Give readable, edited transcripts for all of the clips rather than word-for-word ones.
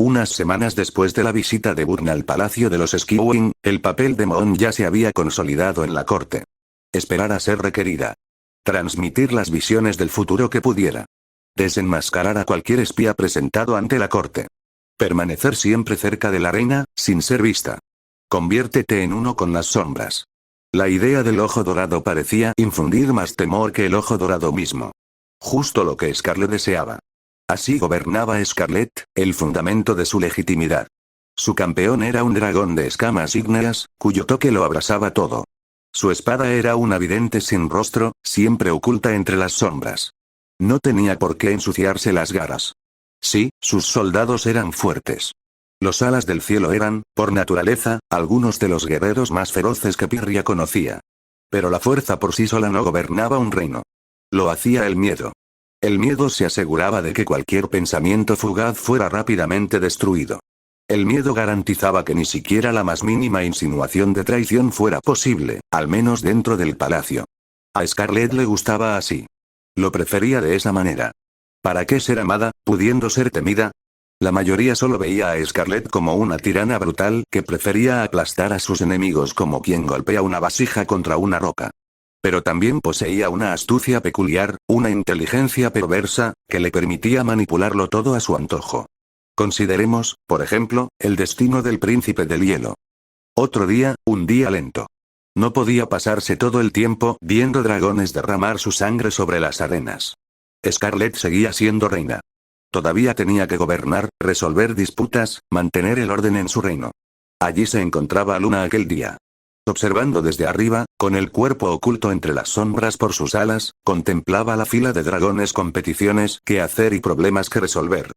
Unas semanas después de la visita de Burn al palacio de los Skywing, el papel de Moon ya se había consolidado en la corte. Esperar a ser requerida. Transmitir las visiones del futuro que pudiera. Desenmascarar a cualquier espía presentado ante la corte. Permanecer siempre cerca de la reina, sin ser vista. Conviértete en uno con las sombras. La idea del ojo dorado parecía infundir más temor que el ojo dorado mismo. Justo lo que Scarlet deseaba. Así gobernaba Scarlet, el fundamento de su legitimidad. Su campeón era un dragón de escamas ígneas, cuyo toque lo abrasaba todo. Su espada era una vidente sin rostro, siempre oculta entre las sombras. No tenía por qué ensuciarse las garras. Sí, sus soldados eran fuertes. Los alas del cielo eran, por naturaleza, algunos de los guerreros más feroces que Pyrrhia conocía. Pero la fuerza por sí sola no gobernaba un reino. Lo hacía el miedo. El miedo se aseguraba de que cualquier pensamiento fugaz fuera rápidamente destruido. El miedo garantizaba que ni siquiera la más mínima insinuación de traición fuera posible, al menos dentro del palacio. A Scarlet le gustaba así. Lo prefería de esa manera. ¿Para qué ser amada, pudiendo ser temida? La mayoría solo veía a Scarlet como una tirana brutal que prefería aplastar a sus enemigos como quien golpea una vasija contra una roca. Pero también poseía una astucia peculiar, una inteligencia perversa, que le permitía manipularlo todo a su antojo. Consideremos, por ejemplo, el destino del príncipe del hielo. Otro día, un día lento. No podía pasarse todo el tiempo viendo dragones derramar su sangre sobre las arenas. Scarlet seguía siendo reina. Todavía tenía que gobernar, resolver disputas, mantener el orden en su reino. Allí se encontraba Luna aquel día. Observando desde arriba, con el cuerpo oculto entre las sombras por sus alas, contemplaba la fila de dragones con peticiones que hacer y problemas que resolver.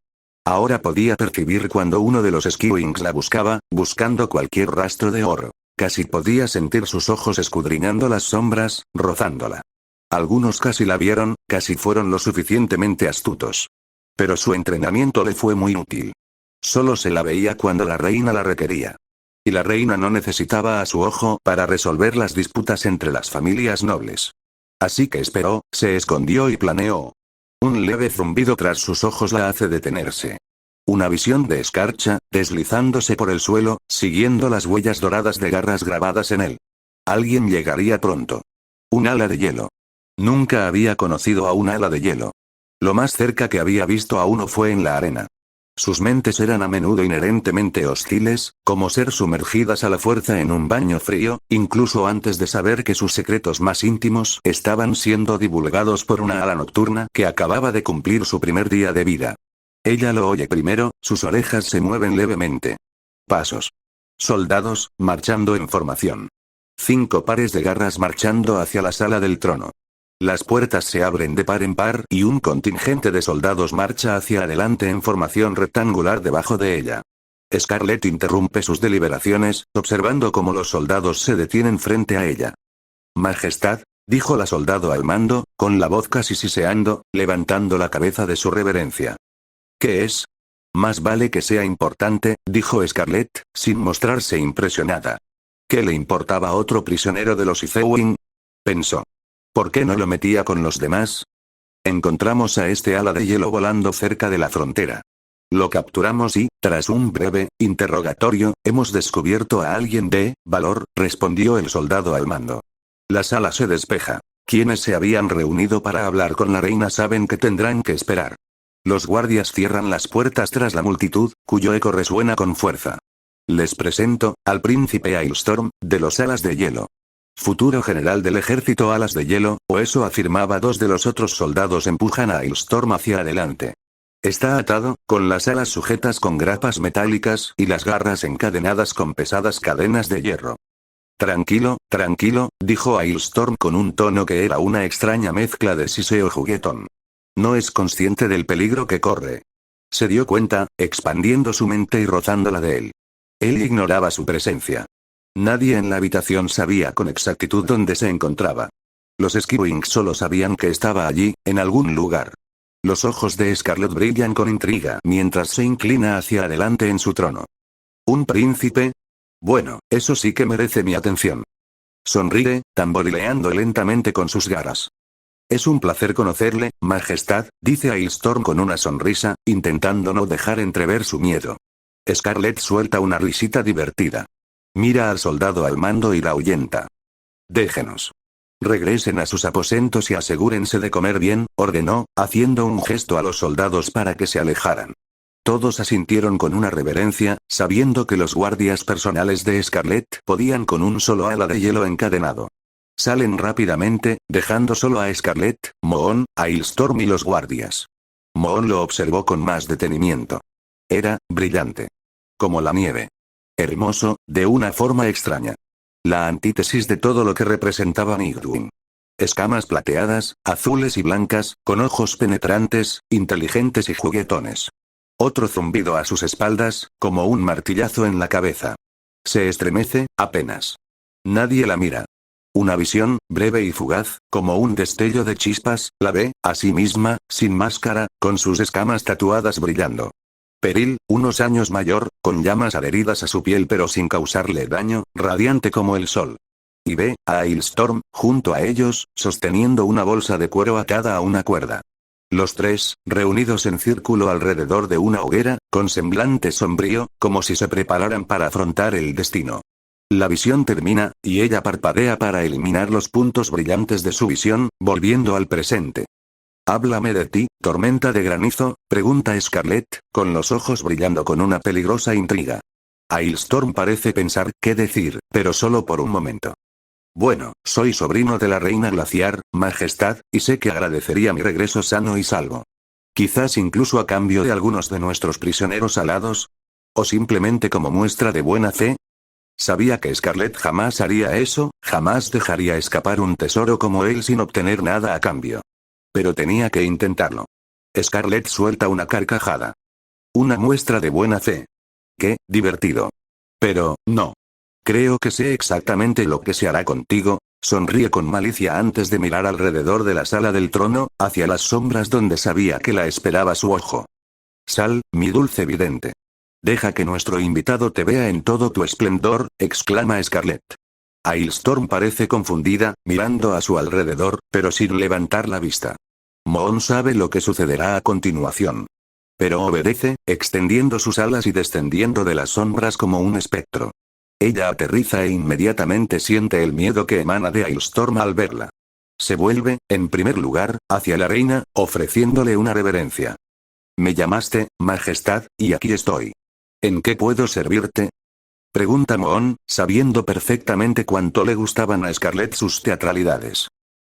Ahora podía percibir cuando uno de los Skywings la buscaba, buscando cualquier rastro de oro. Casi podía sentir sus ojos escudriñando las sombras, rozándola. Algunos casi la vieron, casi fueron lo suficientemente astutos. Pero su entrenamiento le fue muy útil. Solo se la veía cuando la reina la requería. Y la reina no necesitaba a su ojo para resolver las disputas entre las familias nobles. Así que esperó, se escondió y planeó. Un leve zumbido tras sus ojos la hace detenerse. Una visión de escarcha, deslizándose por el suelo, siguiendo las huellas doradas de garras grabadas en él. Alguien llegaría pronto. Un ala de hielo. Nunca había conocido a un ala de hielo. Lo más cerca que había visto a uno fue en la arena. Sus mentes eran a menudo inherentemente hostiles, como ser sumergidas a la fuerza en un baño frío, incluso antes de saber que sus secretos más íntimos estaban siendo divulgados por una ala nocturna que acababa de cumplir su primer día de vida. Ella lo oye primero, sus orejas se mueven levemente. Pasos. Soldados, marchando en formación. 5 pares de garras marchando hacia la sala del trono. Las puertas se abren de par en par y un contingente de soldados marcha hacia adelante en formación rectangular debajo de ella. Scarlet interrumpe sus deliberaciones, observando cómo los soldados se detienen frente a ella. Majestad, dijo la soldado al mando, con la voz casi siseando, levantando la cabeza de su reverencia. ¿Qué es? Más vale que sea importante, dijo Scarlet, sin mostrarse impresionada. ¿Qué le importaba a otro prisionero de los Skywing? Pensó. ¿Por qué no lo metía con los demás? Encontramos a este ala de hielo volando cerca de la frontera. Lo capturamos y, tras un breve interrogatorio, hemos descubierto a alguien de valor, respondió el soldado al mando. La sala se despeja. Quienes se habían reunido para hablar con la reina saben que tendrán que esperar. Los guardias cierran las puertas tras la multitud, cuyo eco resuena con fuerza. Les presento, al príncipe Ailstorm, de los alas de hielo. Futuro general del ejército alas de hielo, o eso afirmaba 2 de los otros soldados empujan a Ailstorm hacia adelante. Está atado, con las alas sujetas con grapas metálicas y las garras encadenadas con pesadas cadenas de hierro. Tranquilo, tranquilo, dijo Ailstorm con un tono que era una extraña mezcla de siseo juguetón. No es consciente del peligro que corre. Se dio cuenta, expandiendo su mente y rozándola de él. Él ignoraba su presencia. Nadie en la habitación sabía con exactitud dónde se encontraba. Los Skywings solo sabían que estaba allí, en algún lugar. Los ojos de Scarlet brillan con intriga mientras se inclina hacia adelante en su trono. ¿Un príncipe? Bueno, eso sí que merece mi atención. Sonríe, tamborileando lentamente con sus garras. Es un placer conocerle, Majestad, dice Ailstorm con una sonrisa, intentando no dejar entrever su miedo. Scarlett suelta una risita divertida. Mira al soldado al mando y la ahuyenta. Déjenos. Regresen a sus aposentos y asegúrense de comer bien, ordenó, haciendo un gesto a los soldados para que se alejaran. Todos asintieron con una reverencia, sabiendo que los guardias personales de Scarlett podían con un solo ala de hielo encadenado. Salen rápidamente, dejando solo a Scarlett, Moon, Hailstorm y los guardias. Moon lo observó con más detenimiento. Era brillante. Como la nieve. Hermoso, de una forma extraña. La antítesis de todo lo que representaba Nightwing. Escamas plateadas, azules y blancas, con ojos penetrantes, inteligentes y juguetones. Otro zumbido a sus espaldas, como un martillazo en la cabeza. Se estremece, apenas. Nadie la mira. Una visión, breve y fugaz, como un destello de chispas, la ve, a sí misma, sin máscara, con sus escamas tatuadas brillando. Peril, unos años mayor, con llamas adheridas a su piel pero sin causarle daño, radiante como el sol. Y ve, a Hailstorm, junto a ellos, sosteniendo una bolsa de cuero atada a una cuerda. Los tres, reunidos en círculo alrededor de una hoguera, con semblante sombrío, como si se prepararan para afrontar el destino. La visión termina, y ella parpadea para eliminar los puntos brillantes de su visión, volviendo al presente. «Háblame de ti, tormenta de granizo», pregunta Scarlett, con los ojos brillando con una peligrosa intriga. Hailstorm parece pensar qué decir, pero solo por un momento. «Bueno, soy sobrino de la reina glaciar, majestad, y sé que agradecería mi regreso sano y salvo. Quizás incluso a cambio de algunos de nuestros prisioneros alados. O simplemente como muestra de buena fe». Sabía que Scarlett jamás haría eso, jamás dejaría escapar un tesoro como él sin obtener nada a cambio. Pero tenía que intentarlo. Scarlett suelta una carcajada. Una muestra de buena fe. Qué divertido. Pero, no. Creo que sé exactamente lo que se hará contigo, sonríe con malicia antes de mirar alrededor de la sala del trono, hacia las sombras donde sabía que la esperaba su ojo. Sal, mi dulce vidente. Deja que nuestro invitado te vea en todo tu esplendor, exclama Scarlett. Hailstorm parece confundida, mirando a su alrededor, pero sin levantar la vista. Moon sabe lo que sucederá a continuación. Pero obedece, extendiendo sus alas y descendiendo de las sombras como un espectro. Ella aterriza e inmediatamente siente el miedo que emana de Hailstorm al verla. Se vuelve, en primer lugar, hacia la reina, ofreciéndole una reverencia. «Me llamaste, majestad, y aquí estoy. ¿En qué puedo servirte?», pregunta Moon, sabiendo perfectamente cuánto le gustaban a Scarlett sus teatralidades.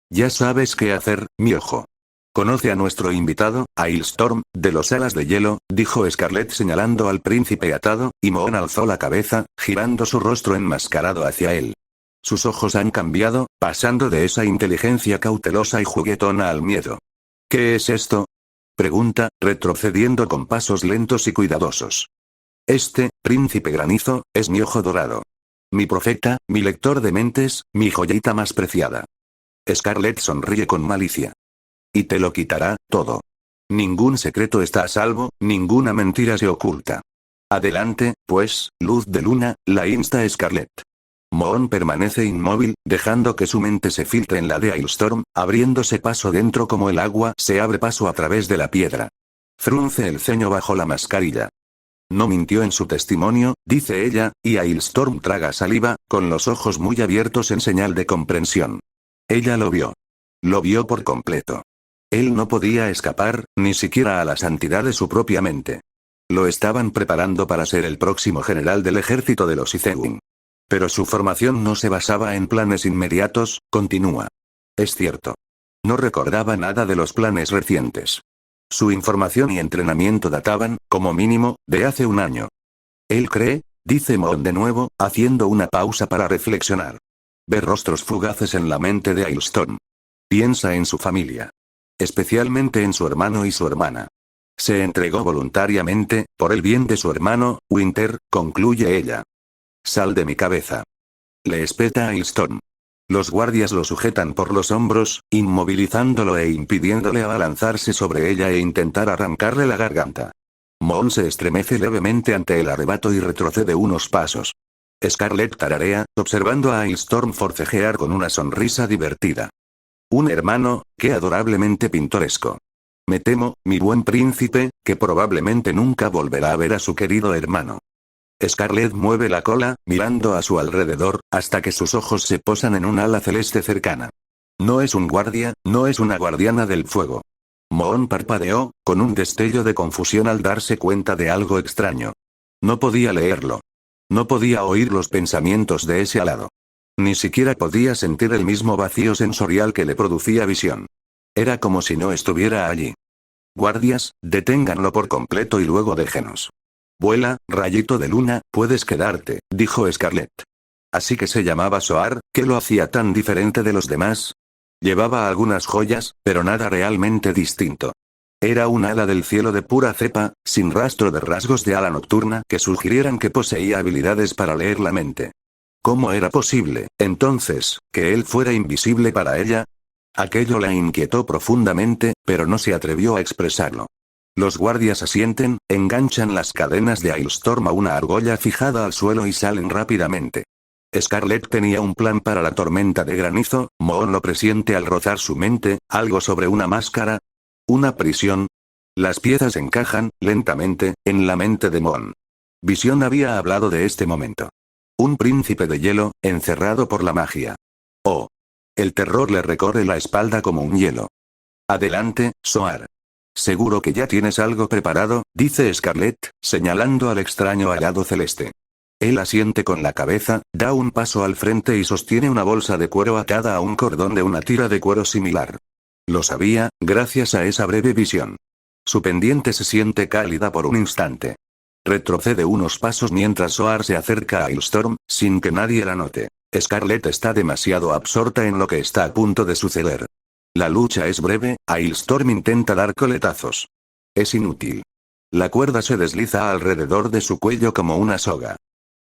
«Ya sabes qué hacer, mi ojo. Conoce a nuestro invitado, Hailstorm, de los alas de hielo», dijo Scarlett señalando al príncipe atado, y Moon alzó la cabeza, girando su rostro enmascarado hacia él. Sus ojos han cambiado, pasando de esa inteligencia cautelosa y juguetona al miedo. «¿Qué es esto?», pregunta, retrocediendo con pasos lentos y cuidadosos. «Este, príncipe granizo, es mi ojo dorado. Mi profeta, mi lector de mentes, mi joyita más preciada». Scarlett sonríe con malicia. «Y te lo quitará, todo. Ningún secreto está a salvo, ninguna mentira se oculta. Adelante, pues, luz de luna», la insta Scarlett. Moon permanece inmóvil, dejando que su mente se filtre en la de Hailstorm, abriéndose paso dentro como el agua se abre paso a través de la piedra. Frunce el ceño bajo la mascarilla. «No mintió en su testimonio», dice ella, y Hailstorm traga saliva, con los ojos muy abiertos en señal de comprensión. Ella lo vio. Lo vio por completo. Él no podía escapar, ni siquiera a la santidad de su propia mente. Lo estaban preparando para ser el próximo general del ejército de los Izewin. Pero su formación no se basaba en planes inmediatos, continúa. Es cierto. No recordaba nada de los planes recientes. Su información y entrenamiento databan, como mínimo, de hace un año. «Él cree», dice Moon de nuevo, haciendo una pausa para reflexionar. Ve rostros fugaces en la mente de Hailstorm. Piensa en su familia. Especialmente en su hermano y su hermana. Se entregó voluntariamente, por el bien de su hermano, Winter, concluye ella. «Sal de mi cabeza». Le espeta Hailstorm. Los guardias lo sujetan por los hombros, inmovilizándolo e impidiéndole abalanzarse sobre ella e intentar arrancarle la garganta. Moon se estremece levemente ante el arrebato y retrocede unos pasos. Scarlett tararea, observando a Hailstorm forcejear con una sonrisa divertida. «Un hermano, qué adorablemente pintoresco. Me temo, mi buen príncipe, que probablemente nunca volverá a ver a su querido hermano. Scarlett mueve la cola, mirando a su alrededor, hasta que sus ojos se posan en un ala celeste cercana. No es un guardia, no es una guardiana del fuego. Moon parpadeó, con un destello de confusión al darse cuenta de algo extraño. No podía leerlo. No podía oír los pensamientos de ese alado. Ni siquiera podía sentir el mismo vacío sensorial que le producía visión. Era como si no estuviera allí. Guardias, deténganlo por completo y luego déjenos. Vuela, rayito de luna, puedes quedarte, dijo Scarlett. Así que se llamaba Soar, ¿qué lo hacía tan diferente de los demás? Llevaba algunas joyas, pero nada realmente distinto. Era un hada del cielo de pura cepa, sin rastro de rasgos de ala nocturna que sugirieran que poseía habilidades para leer la mente. ¿Cómo era posible, entonces, que él fuera invisible para ella? Aquello la inquietó profundamente, pero no se atrevió a expresarlo. Los guardias asienten, enganchan las cadenas de Ailstorm a una argolla fijada al suelo y salen rápidamente. Scarlett tenía un plan para la tormenta de granizo, Moon lo presiente al rozar su mente, algo sobre una máscara. ¿Una prisión? Las piezas encajan, lentamente, en la mente de Moon. Visión había hablado de este momento. Un príncipe de hielo, encerrado por la magia. Oh. El terror le recorre la espalda como un hielo. Adelante, Soar. Seguro que ya tienes algo preparado, dice Scarlett, señalando al extraño hallado celeste. Él asiente con la cabeza, da un paso al frente y sostiene una bolsa de cuero atada a un cordón de una tira de cuero similar. Lo sabía, gracias a esa breve visión. Su pendiente se siente cálida por un instante. Retrocede unos pasos mientras Soar se acerca a Ailstorm, sin que nadie la note. Scarlett está demasiado absorta en lo que está a punto de suceder. La lucha es breve, Ailstorm intenta dar coletazos. Es inútil. La cuerda se desliza alrededor de su cuello como una soga.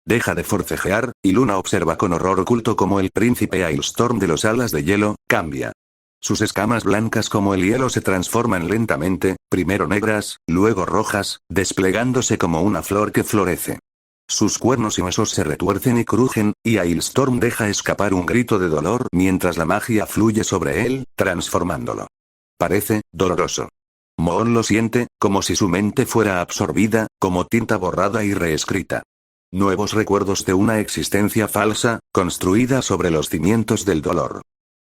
Deja de forcejear, y Luna observa con horror oculto como el príncipe Ailstorm de los alas de hielo, cambia. Sus escamas blancas como el hielo se transforman lentamente, primero negras, luego rojas, desplegándose como una flor que florece. Sus cuernos y huesos se retuercen y crujen, y Ailstorm deja escapar un grito de dolor mientras la magia fluye sobre él, transformándolo. Parece doloroso. Moon lo siente, como si su mente fuera absorbida, como tinta borrada y reescrita. Nuevos recuerdos de una existencia falsa, construida sobre los cimientos del dolor.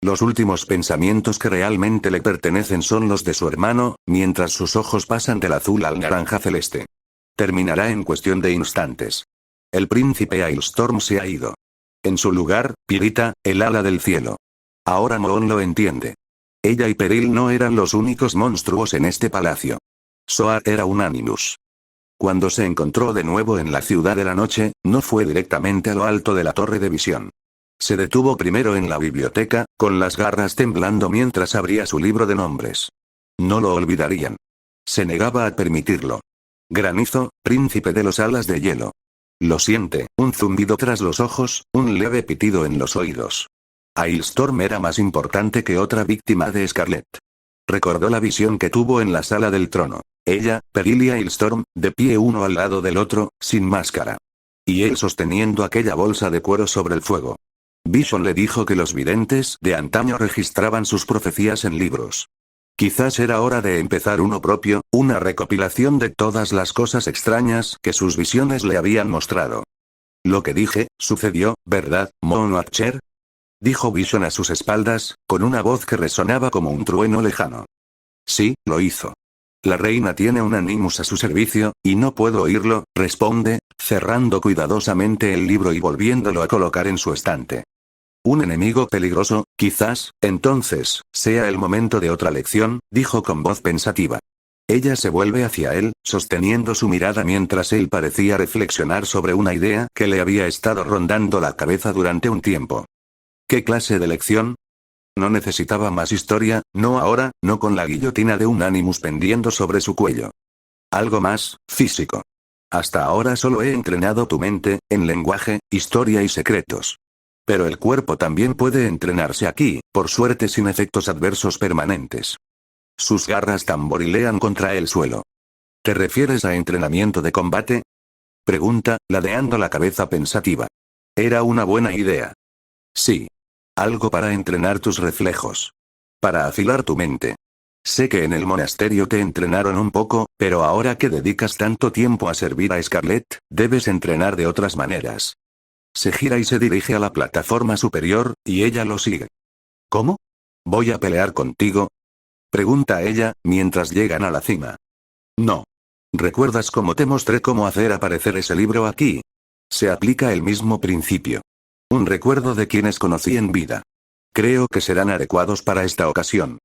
Los últimos pensamientos que realmente le pertenecen son los de su hermano, mientras sus ojos pasan del azul al naranja celeste. Terminará en cuestión de instantes. El príncipe Ailstorm se ha ido. En su lugar, Pirita, el ala del cielo. Ahora Moon lo entiende. Ella y Peril no eran los únicos monstruos en este palacio. Soar era un Animus. Cuando se encontró de nuevo en la ciudad de la noche, no fue directamente a lo alto de la torre de visión. Se detuvo primero en la biblioteca, con las garras temblando mientras abría su libro de nombres. No lo olvidarían. Se negaba a permitirlo. Granizo, príncipe de los alas de hielo. Lo siente, un zumbido tras los ojos, un leve pitido en los oídos. Ailstorm era más importante que otra víctima de Scarlett. Recordó la visión que tuvo en la sala del trono. Ella, Peril y Ailstorm, de pie uno al lado del otro, sin máscara. Y él sosteniendo aquella bolsa de cuero sobre el fuego. Vision le dijo que los videntes de antaño registraban sus profecías en libros. Quizás era hora de empezar uno propio, una recopilación de todas las cosas extrañas que sus visiones le habían mostrado. Lo que dije, sucedió, ¿verdad, Moon Archer? Dijo Vision a sus espaldas, con una voz que resonaba como un trueno lejano. Sí, lo hizo. La reina tiene un Animus a su servicio, y no puedo oírlo, responde, cerrando cuidadosamente el libro y volviéndolo a colocar en su estante. Un enemigo peligroso, quizás, entonces, sea el momento de otra lección, dijo con voz pensativa. Ella se vuelve hacia él, sosteniendo su mirada mientras él parecía reflexionar sobre una idea que le había estado rondando la cabeza durante un tiempo. ¿Qué clase de lección? No necesitaba más historia, no ahora, no con la guillotina de un Animus pendiendo sobre su cuello. Algo más, físico. Hasta ahora solo he entrenado tu mente, en lenguaje, historia y secretos. Pero el cuerpo también puede entrenarse aquí, por suerte sin efectos adversos permanentes. Sus garras tamborilean contra el suelo. ¿Te refieres a entrenamiento de combate? Pregunta, ladeando la cabeza pensativa. Era una buena idea. Sí. Algo para entrenar tus reflejos. Para afilar tu mente. Sé que en el monasterio te entrenaron un poco, pero ahora que dedicas tanto tiempo a servir a Scarlet, debes entrenar de otras maneras. Se gira y se dirige a la plataforma superior, y ella lo sigue. ¿Cómo? ¿Voy a pelear contigo? Pregunta ella, mientras llegan a la cima. No. ¿Recuerdas cómo te mostré cómo hacer aparecer ese libro aquí? Se aplica el mismo principio. Un recuerdo de quienes conocí en vida. Creo que serán adecuados para esta ocasión.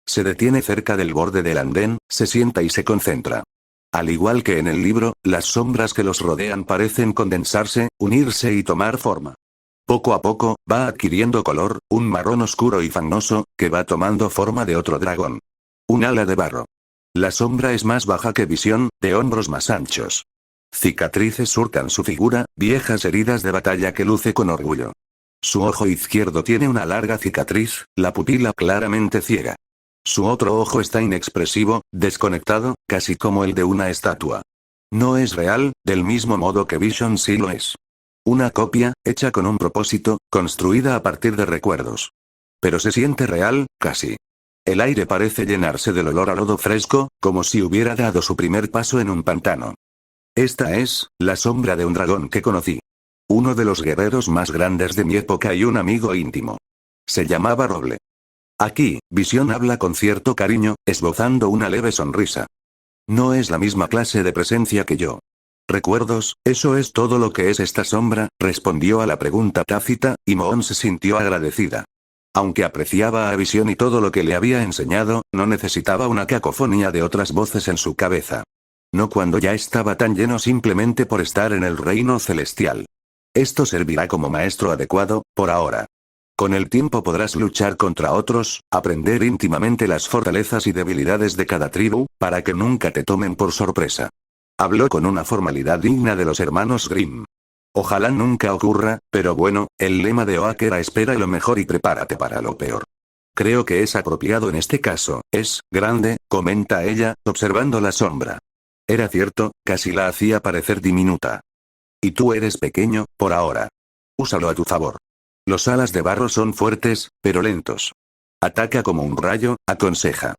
Se detiene cerca del borde del andén, se sienta y se concentra. Al igual que en el libro, las sombras que los rodean parecen condensarse, unirse y tomar forma. Poco a poco, va adquiriendo color, un marrón oscuro y fangoso, que va tomando forma de otro dragón. Un ala de barro. La sombra es más baja que Visión, de hombros más anchos. Cicatrices surcan su figura, viejas heridas de batalla que luce con orgullo. Su ojo izquierdo tiene una larga cicatriz, la pupila claramente ciega. Su otro ojo está inexpresivo, desconectado, casi como el de una estatua. No es real, del mismo modo que Vision sí lo es. Una copia, hecha con un propósito, construida a partir de recuerdos. Pero se siente real, casi. El aire parece llenarse del olor a lodo fresco, como si hubiera dado su primer paso en un pantano. Esta es, la sombra de un dragón que conocí. Uno de los guerreros más grandes de mi época y un amigo íntimo. Se llamaba Roble. Aquí, Visión habla con cierto cariño, esbozando una leve sonrisa. No es la misma clase de presencia que yo. ¿Recuerdos, eso es todo lo que es esta sombra?, respondió a la pregunta tácita, y Moon se sintió agradecida. Aunque apreciaba a Visión y todo lo que le había enseñado, no necesitaba una cacofonía de otras voces en su cabeza. No cuando ya estaba tan lleno simplemente por estar en el reino celestial. Esto servirá como maestro adecuado, por ahora. Con el tiempo podrás luchar contra otros, aprender íntimamente las fortalezas y debilidades de cada tribu, para que nunca te tomen por sorpresa. Habló con una formalidad digna de los hermanos Grimm. Ojalá nunca ocurra, pero bueno, el lema de Oak era espera lo mejor y prepárate para lo peor. Creo que es apropiado en este caso, es grande, comenta ella, observando la sombra. Era cierto, casi la hacía parecer diminuta. Y tú eres pequeño, por ahora. Úsalo a tu favor. Los alas de barro son fuertes, pero lentos. Ataca como un rayo, aconseja.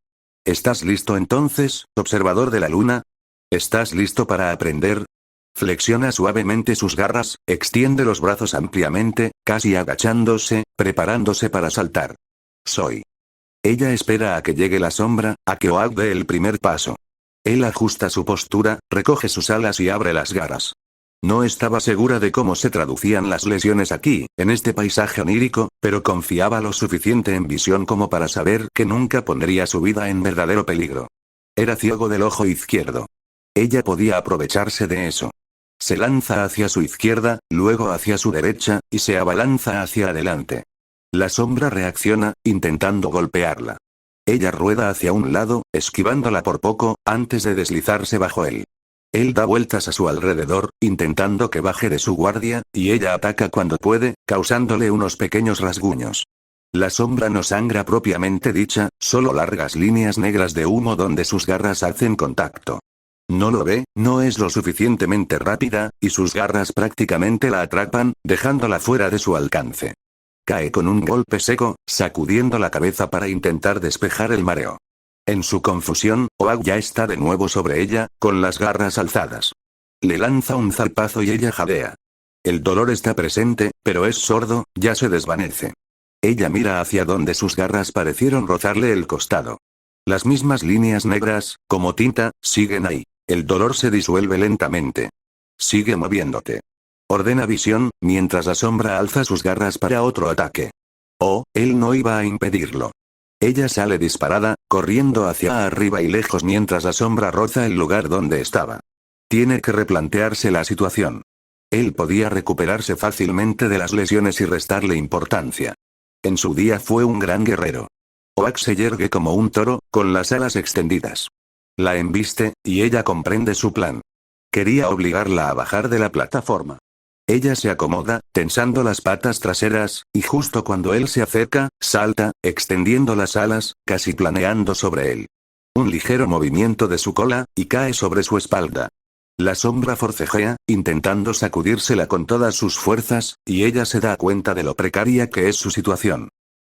¿Estás listo entonces, observador de la luna? ¿Estás listo para aprender? Flexiona suavemente sus garras, extiende los brazos ampliamente, casi agachándose, preparándose para saltar. Soy. Ella espera a que llegue la sombra, a que Oak dé el primer paso. Él ajusta su postura, recoge sus alas y abre las garras. No estaba segura de cómo se traducían las lesiones aquí, en este paisaje onírico, pero confiaba lo suficiente en Visión como para saber que nunca pondría su vida en verdadero peligro. Era ciego del ojo izquierdo. Ella podía aprovecharse de eso. Se lanza hacia su izquierda, luego hacia su derecha, y se abalanza hacia adelante. La sombra reacciona, intentando golpearla. Ella rueda hacia un lado, esquivándola por poco, antes de deslizarse bajo él. Él da vueltas a su alrededor, intentando que baje de su guardia, y ella ataca cuando puede, causándole unos pequeños rasguños. La sombra no sangra propiamente dicha, solo largas líneas negras de humo donde sus garras hacen contacto. No lo ve, no es lo suficientemente rápida, y sus garras prácticamente la atrapan, dejándola fuera de su alcance. Cae con un golpe seco, sacudiendo la cabeza para intentar despejar el mareo. En su confusión, Oak ya está de nuevo sobre ella, con las garras alzadas. Le lanza un zarpazo y ella jadea. El dolor está presente, pero es sordo, ya se desvanece. Ella mira hacia donde sus garras parecieron rozarle el costado. Las mismas líneas negras, como tinta, siguen ahí. El dolor se disuelve lentamente. Sigue moviéndote. Ordena Visión, mientras la sombra alza sus garras para otro ataque. Oh, él no iba a impedirlo. Ella sale disparada, corriendo hacia arriba y lejos mientras la sombra roza el lugar donde estaba. Tiene que replantearse la situación. Él podía recuperarse fácilmente de las lesiones y restarle importancia. En su día fue un gran guerrero. Oak se yergue como un toro, con las alas extendidas. La embiste, y ella comprende su plan. Quería obligarla a bajar de la plataforma. Ella se acomoda, tensando las patas traseras, y justo cuando él se acerca, salta, extendiendo las alas, casi planeando sobre él. Un ligero movimiento de su cola, y cae sobre su espalda. La sombra forcejea, intentando sacudírsela con todas sus fuerzas, y ella se da cuenta de lo precaria que es su situación.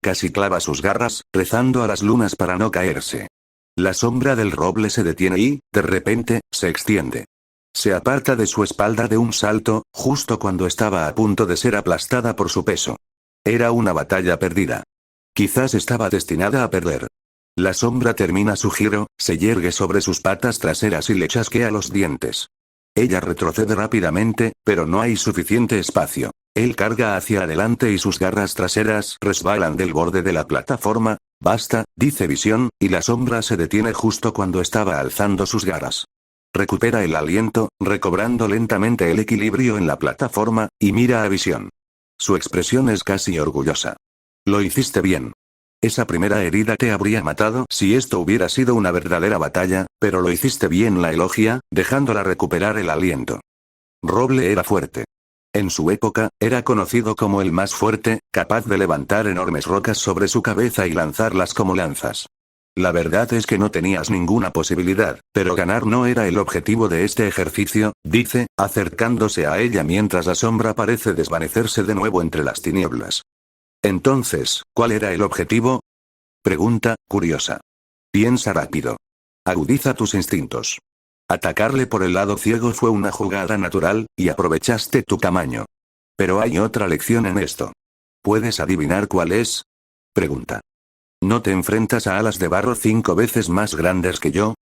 Casi clava sus garras, rezando a las lunas para no caerse. La sombra del roble se detiene y, de repente, se extiende. Se aparta de su espalda de un salto, justo cuando estaba a punto de ser aplastada por su peso. Era una batalla perdida. Quizás estaba destinada a perder. La sombra termina su giro, se yergue sobre sus patas traseras y le chasquea los dientes. Ella retrocede rápidamente, pero no hay suficiente espacio. Él carga hacia adelante y sus garras traseras resbalan del borde de la plataforma. Basta, dice Visión, y la sombra se detiene justo cuando estaba alzando sus garras. Recupera el aliento, recobrando lentamente el equilibrio en la plataforma, y mira a Visión. Su expresión es casi orgullosa. Lo hiciste bien. Esa primera herida te habría matado si esto hubiera sido una verdadera batalla, pero lo hiciste bien, la elogia, dejándola recuperar el aliento. Roble era fuerte. En su época, era conocido como el más fuerte, capaz de levantar enormes rocas sobre su cabeza y lanzarlas como lanzas. La verdad es que no tenías ninguna posibilidad, pero ganar no era el objetivo de este ejercicio, dice, acercándose a ella mientras la sombra parece desvanecerse de nuevo entre las tinieblas. Entonces, ¿cuál era el objetivo? Pregunta, curiosa. Piensa rápido. Agudiza tus instintos. Atacarle por el lado ciego fue una jugada natural, y aprovechaste tu tamaño. Pero hay otra lección en esto. ¿Puedes adivinar cuál es? Pregunta. ¿No te enfrentas a alas de barro 5 veces más grandes que yo?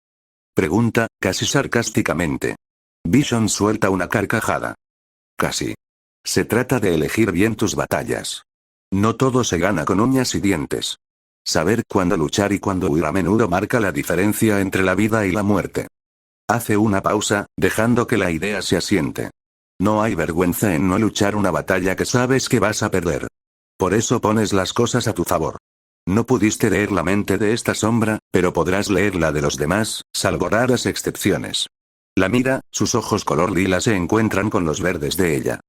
Pregunta, casi sarcásticamente. Vision suelta una carcajada. Casi. Se trata de elegir bien tus batallas. No todo se gana con uñas y dientes. Saber cuándo luchar y cuándo huir a menudo marca la diferencia entre la vida y la muerte. Hace una pausa, dejando que la idea se asiente. No hay vergüenza en no luchar una batalla que sabes que vas a perder. Por eso pones las cosas a tu favor. No pudiste leer la mente de esta sombra, pero podrás leer la de los demás, salvo raras excepciones. La mira, sus ojos color lila se encuentran con los verdes de ella.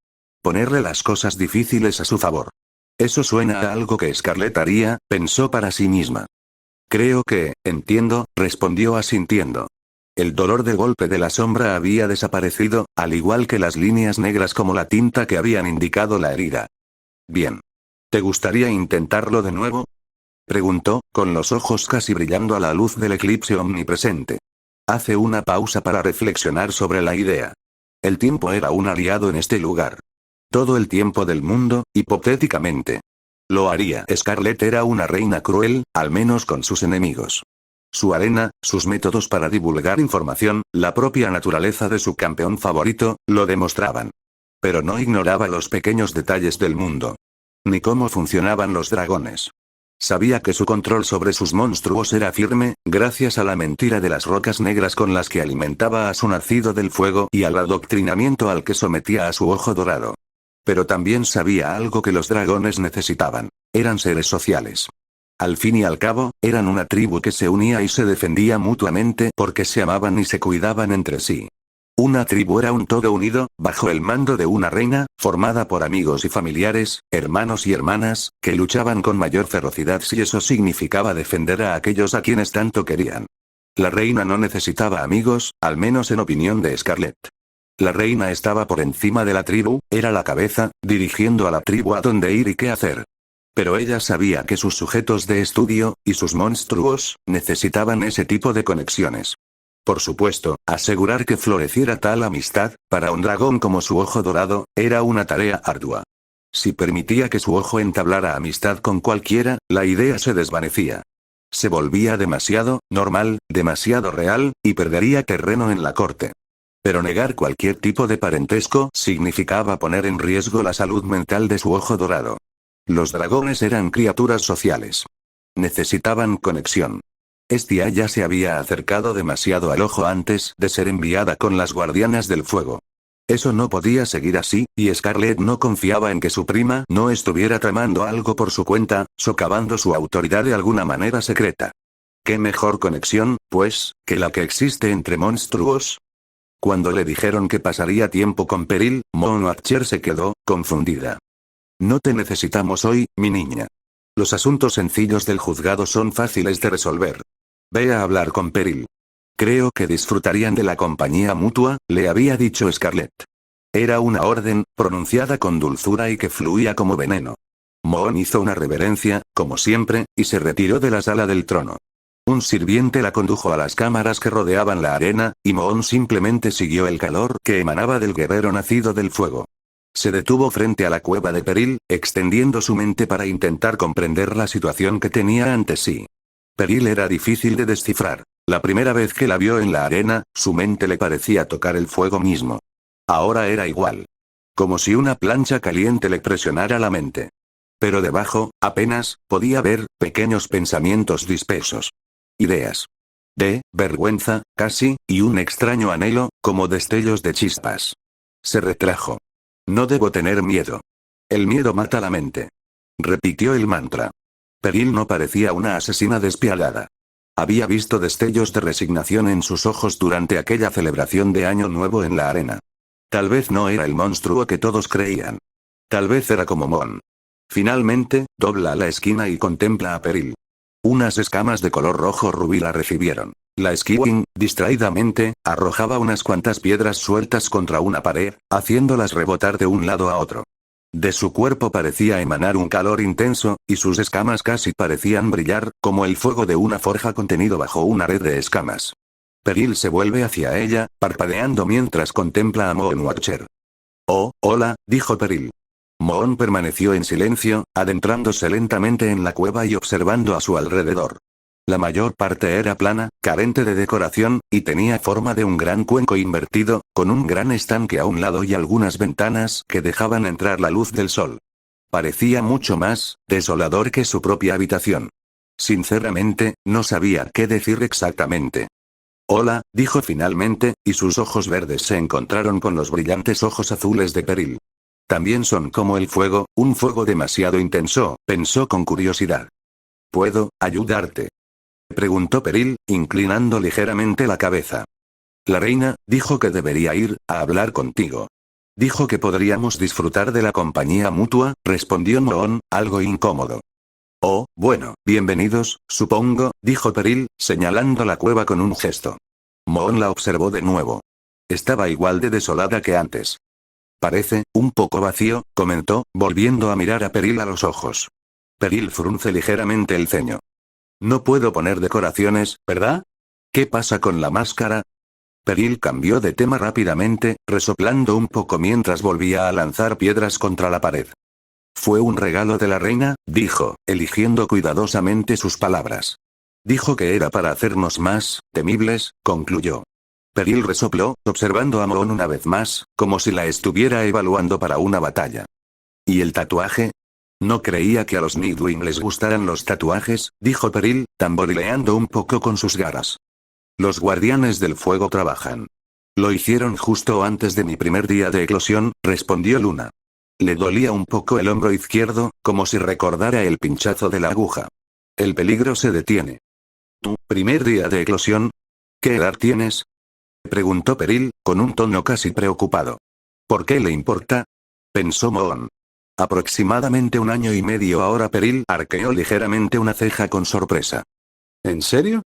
Ponerle las cosas difíciles a su favor. Eso suena a algo que Scarlett haría, pensó para sí misma. Creo que, entiendo, respondió asintiendo. El dolor de golpe de la sombra había desaparecido, al igual que las líneas negras como la tinta que habían indicado la herida. Bien. ¿Te gustaría intentarlo de nuevo? Preguntó, con los ojos casi brillando a la luz del eclipse omnipresente. Hace una pausa para reflexionar sobre la idea. El tiempo era un aliado en este lugar. Todo el tiempo del mundo, hipotéticamente. Lo haría. Scarlett era una reina cruel, al menos con sus enemigos. Su arena, sus métodos para divulgar información, la propia naturaleza de su campeón favorito, lo demostraban. Pero no ignoraba los pequeños detalles del mundo. Ni cómo funcionaban los dragones. Sabía que su control sobre sus monstruos era firme, gracias a la mentira de las rocas negras con las que alimentaba a su nacido del fuego y al adoctrinamiento al que sometía a su ojo dorado. Pero también sabía algo que los dragones necesitaban. Eran seres sociales. Al fin y al cabo, eran una tribu que se unía y se defendía mutuamente porque se amaban y se cuidaban entre sí. Una tribu era un todo unido, bajo el mando de una reina, formada por amigos y familiares, hermanos y hermanas, que luchaban con mayor ferocidad si eso significaba defender a aquellos a quienes tanto querían. La reina no necesitaba amigos, al menos en opinión de Scarlett. La reina estaba por encima de la tribu, era la cabeza, dirigiendo a la tribu a dónde ir y qué hacer. Pero ella sabía que sus sujetos de estudio, y sus monstruos, necesitaban ese tipo de conexiones. Por supuesto, asegurar que floreciera tal amistad, para un dragón como su ojo dorado, era una tarea ardua. Si permitía que su ojo entablara amistad con cualquiera, la idea se desvanecía. Se volvía demasiado normal, demasiado real, y perdería terreno en la corte. Pero negar cualquier tipo de parentesco significaba poner en riesgo la salud mental de su ojo dorado. Los dragones eran criaturas sociales. Necesitaban conexión. Estia ya se había acercado demasiado al ojo antes de ser enviada con las guardianas del fuego. Eso no podía seguir así, y Scarlett no confiaba en que su prima no estuviera tramando algo por su cuenta, socavando su autoridad de alguna manera secreta. ¿Qué mejor conexión, pues, que la que existe entre monstruos? Cuando le dijeron que pasaría tiempo con Peril, Moon Archer se quedó confundida. No te necesitamos hoy, mi niña. Los asuntos sencillos del juzgado son fáciles de resolver. Ve a hablar con Peril. Creo que disfrutarían de la compañía mutua, le había dicho Scarlett. Era una orden, pronunciada con dulzura y que fluía como veneno. Moon hizo una reverencia, como siempre, y se retiró de la sala del trono. Un sirviente la condujo a las cámaras que rodeaban la arena, y Moon simplemente siguió el calor que emanaba del guerrero nacido del fuego. Se detuvo frente a la cueva de Peril, extendiendo su mente para intentar comprender la situación que tenía ante sí. Peril era difícil de descifrar. La primera vez que la vio en la arena, su mente le parecía tocar el fuego mismo. Ahora era igual. Como si una plancha caliente le presionara la mente. Pero debajo, apenas, podía ver, pequeños pensamientos dispersos. Ideas. De vergüenza, casi, y un extraño anhelo, como destellos de chispas. Se retrajo. No debo tener miedo. El miedo mata la mente. Repitió el mantra. Peril no parecía una asesina despiadada. Había visto destellos de resignación en sus ojos durante aquella celebración de Año Nuevo en la arena. Tal vez no era el monstruo que todos creían. Tal vez era como Mon. Finalmente, dobla la esquina y contempla a Peril. Unas escamas de color rojo rubí la recibieron. La Skywing, distraídamente, arrojaba unas cuantas piedras sueltas contra una pared, haciéndolas rebotar de un lado a otro. De su cuerpo parecía emanar un calor intenso, y sus escamas casi parecían brillar, como el fuego de una forja contenido bajo una red de escamas. Peril se vuelve hacia ella, parpadeando mientras contempla a Moon Watcher. Oh, hola, dijo Peril. Moon permaneció en silencio, adentrándose lentamente en la cueva y observando a su alrededor. La mayor parte era plana, carente de decoración, y tenía forma de un gran cuenco invertido, con un gran estanque a un lado y algunas ventanas que dejaban entrar la luz del sol. Parecía mucho más desolador que su propia habitación. Sinceramente, no sabía qué decir exactamente. Hola, dijo finalmente, y sus ojos verdes se encontraron con los brillantes ojos azules de Peril. También son como el fuego, un fuego demasiado intenso, pensó con curiosidad. ¿Puedo ayudarte?, preguntó Peril, inclinando ligeramente la cabeza. La reina dijo que debería ir a hablar contigo. Dijo que podríamos disfrutar de la compañía mutua, respondió Moon, algo incómodo. Oh, bueno, bienvenidos, supongo, dijo Peril, señalando la cueva con un gesto. Moon la observó de nuevo. Estaba igual de desolada que antes. Parece un poco vacío, comentó, volviendo a mirar a Peril a los ojos. Peril frunce ligeramente el ceño. No puedo poner decoraciones, ¿verdad? ¿Qué pasa con la máscara? Peril cambió de tema rápidamente, resoplando un poco mientras volvía a lanzar piedras contra la pared. Fue un regalo de la reina, dijo, eligiendo cuidadosamente sus palabras. Dijo que era para hacernos más temibles, concluyó. Peril resopló, observando a Moon una vez más, como si la estuviera evaluando para una batalla. ¿Y el tatuaje? No creía que a los Nidwing les gustaran los tatuajes, dijo Peril, tamborileando un poco con sus garras. Los guardianes del fuego trabajan. Lo hicieron justo antes de mi primer día de eclosión, respondió Luna. Le dolía un poco el hombro izquierdo, como si recordara el pinchazo de la aguja. El peligro se detiene. ¿Tu primer día de eclosión? ¿Qué edad tienes?, preguntó Peril, con un tono casi preocupado. ¿Por qué le importa?, pensó Moon. Aproximadamente 1 año y medio ahora. Peril arqueó ligeramente una ceja con sorpresa. ¿En serio?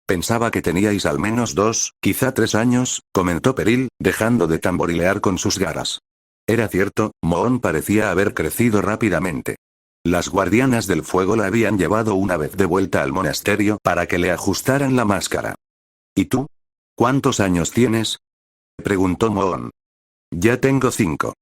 Pensaba que teníais al menos 2, quizá 3 años, comentó Peril, dejando de tamborilear con sus garras. Era cierto, Moon parecía haber crecido rápidamente. Las guardianas del fuego la habían llevado una vez de vuelta al monasterio para que le ajustaran la máscara. ¿Y tú? ¿Cuántos años tienes?, preguntó Moon. Ya tengo 5.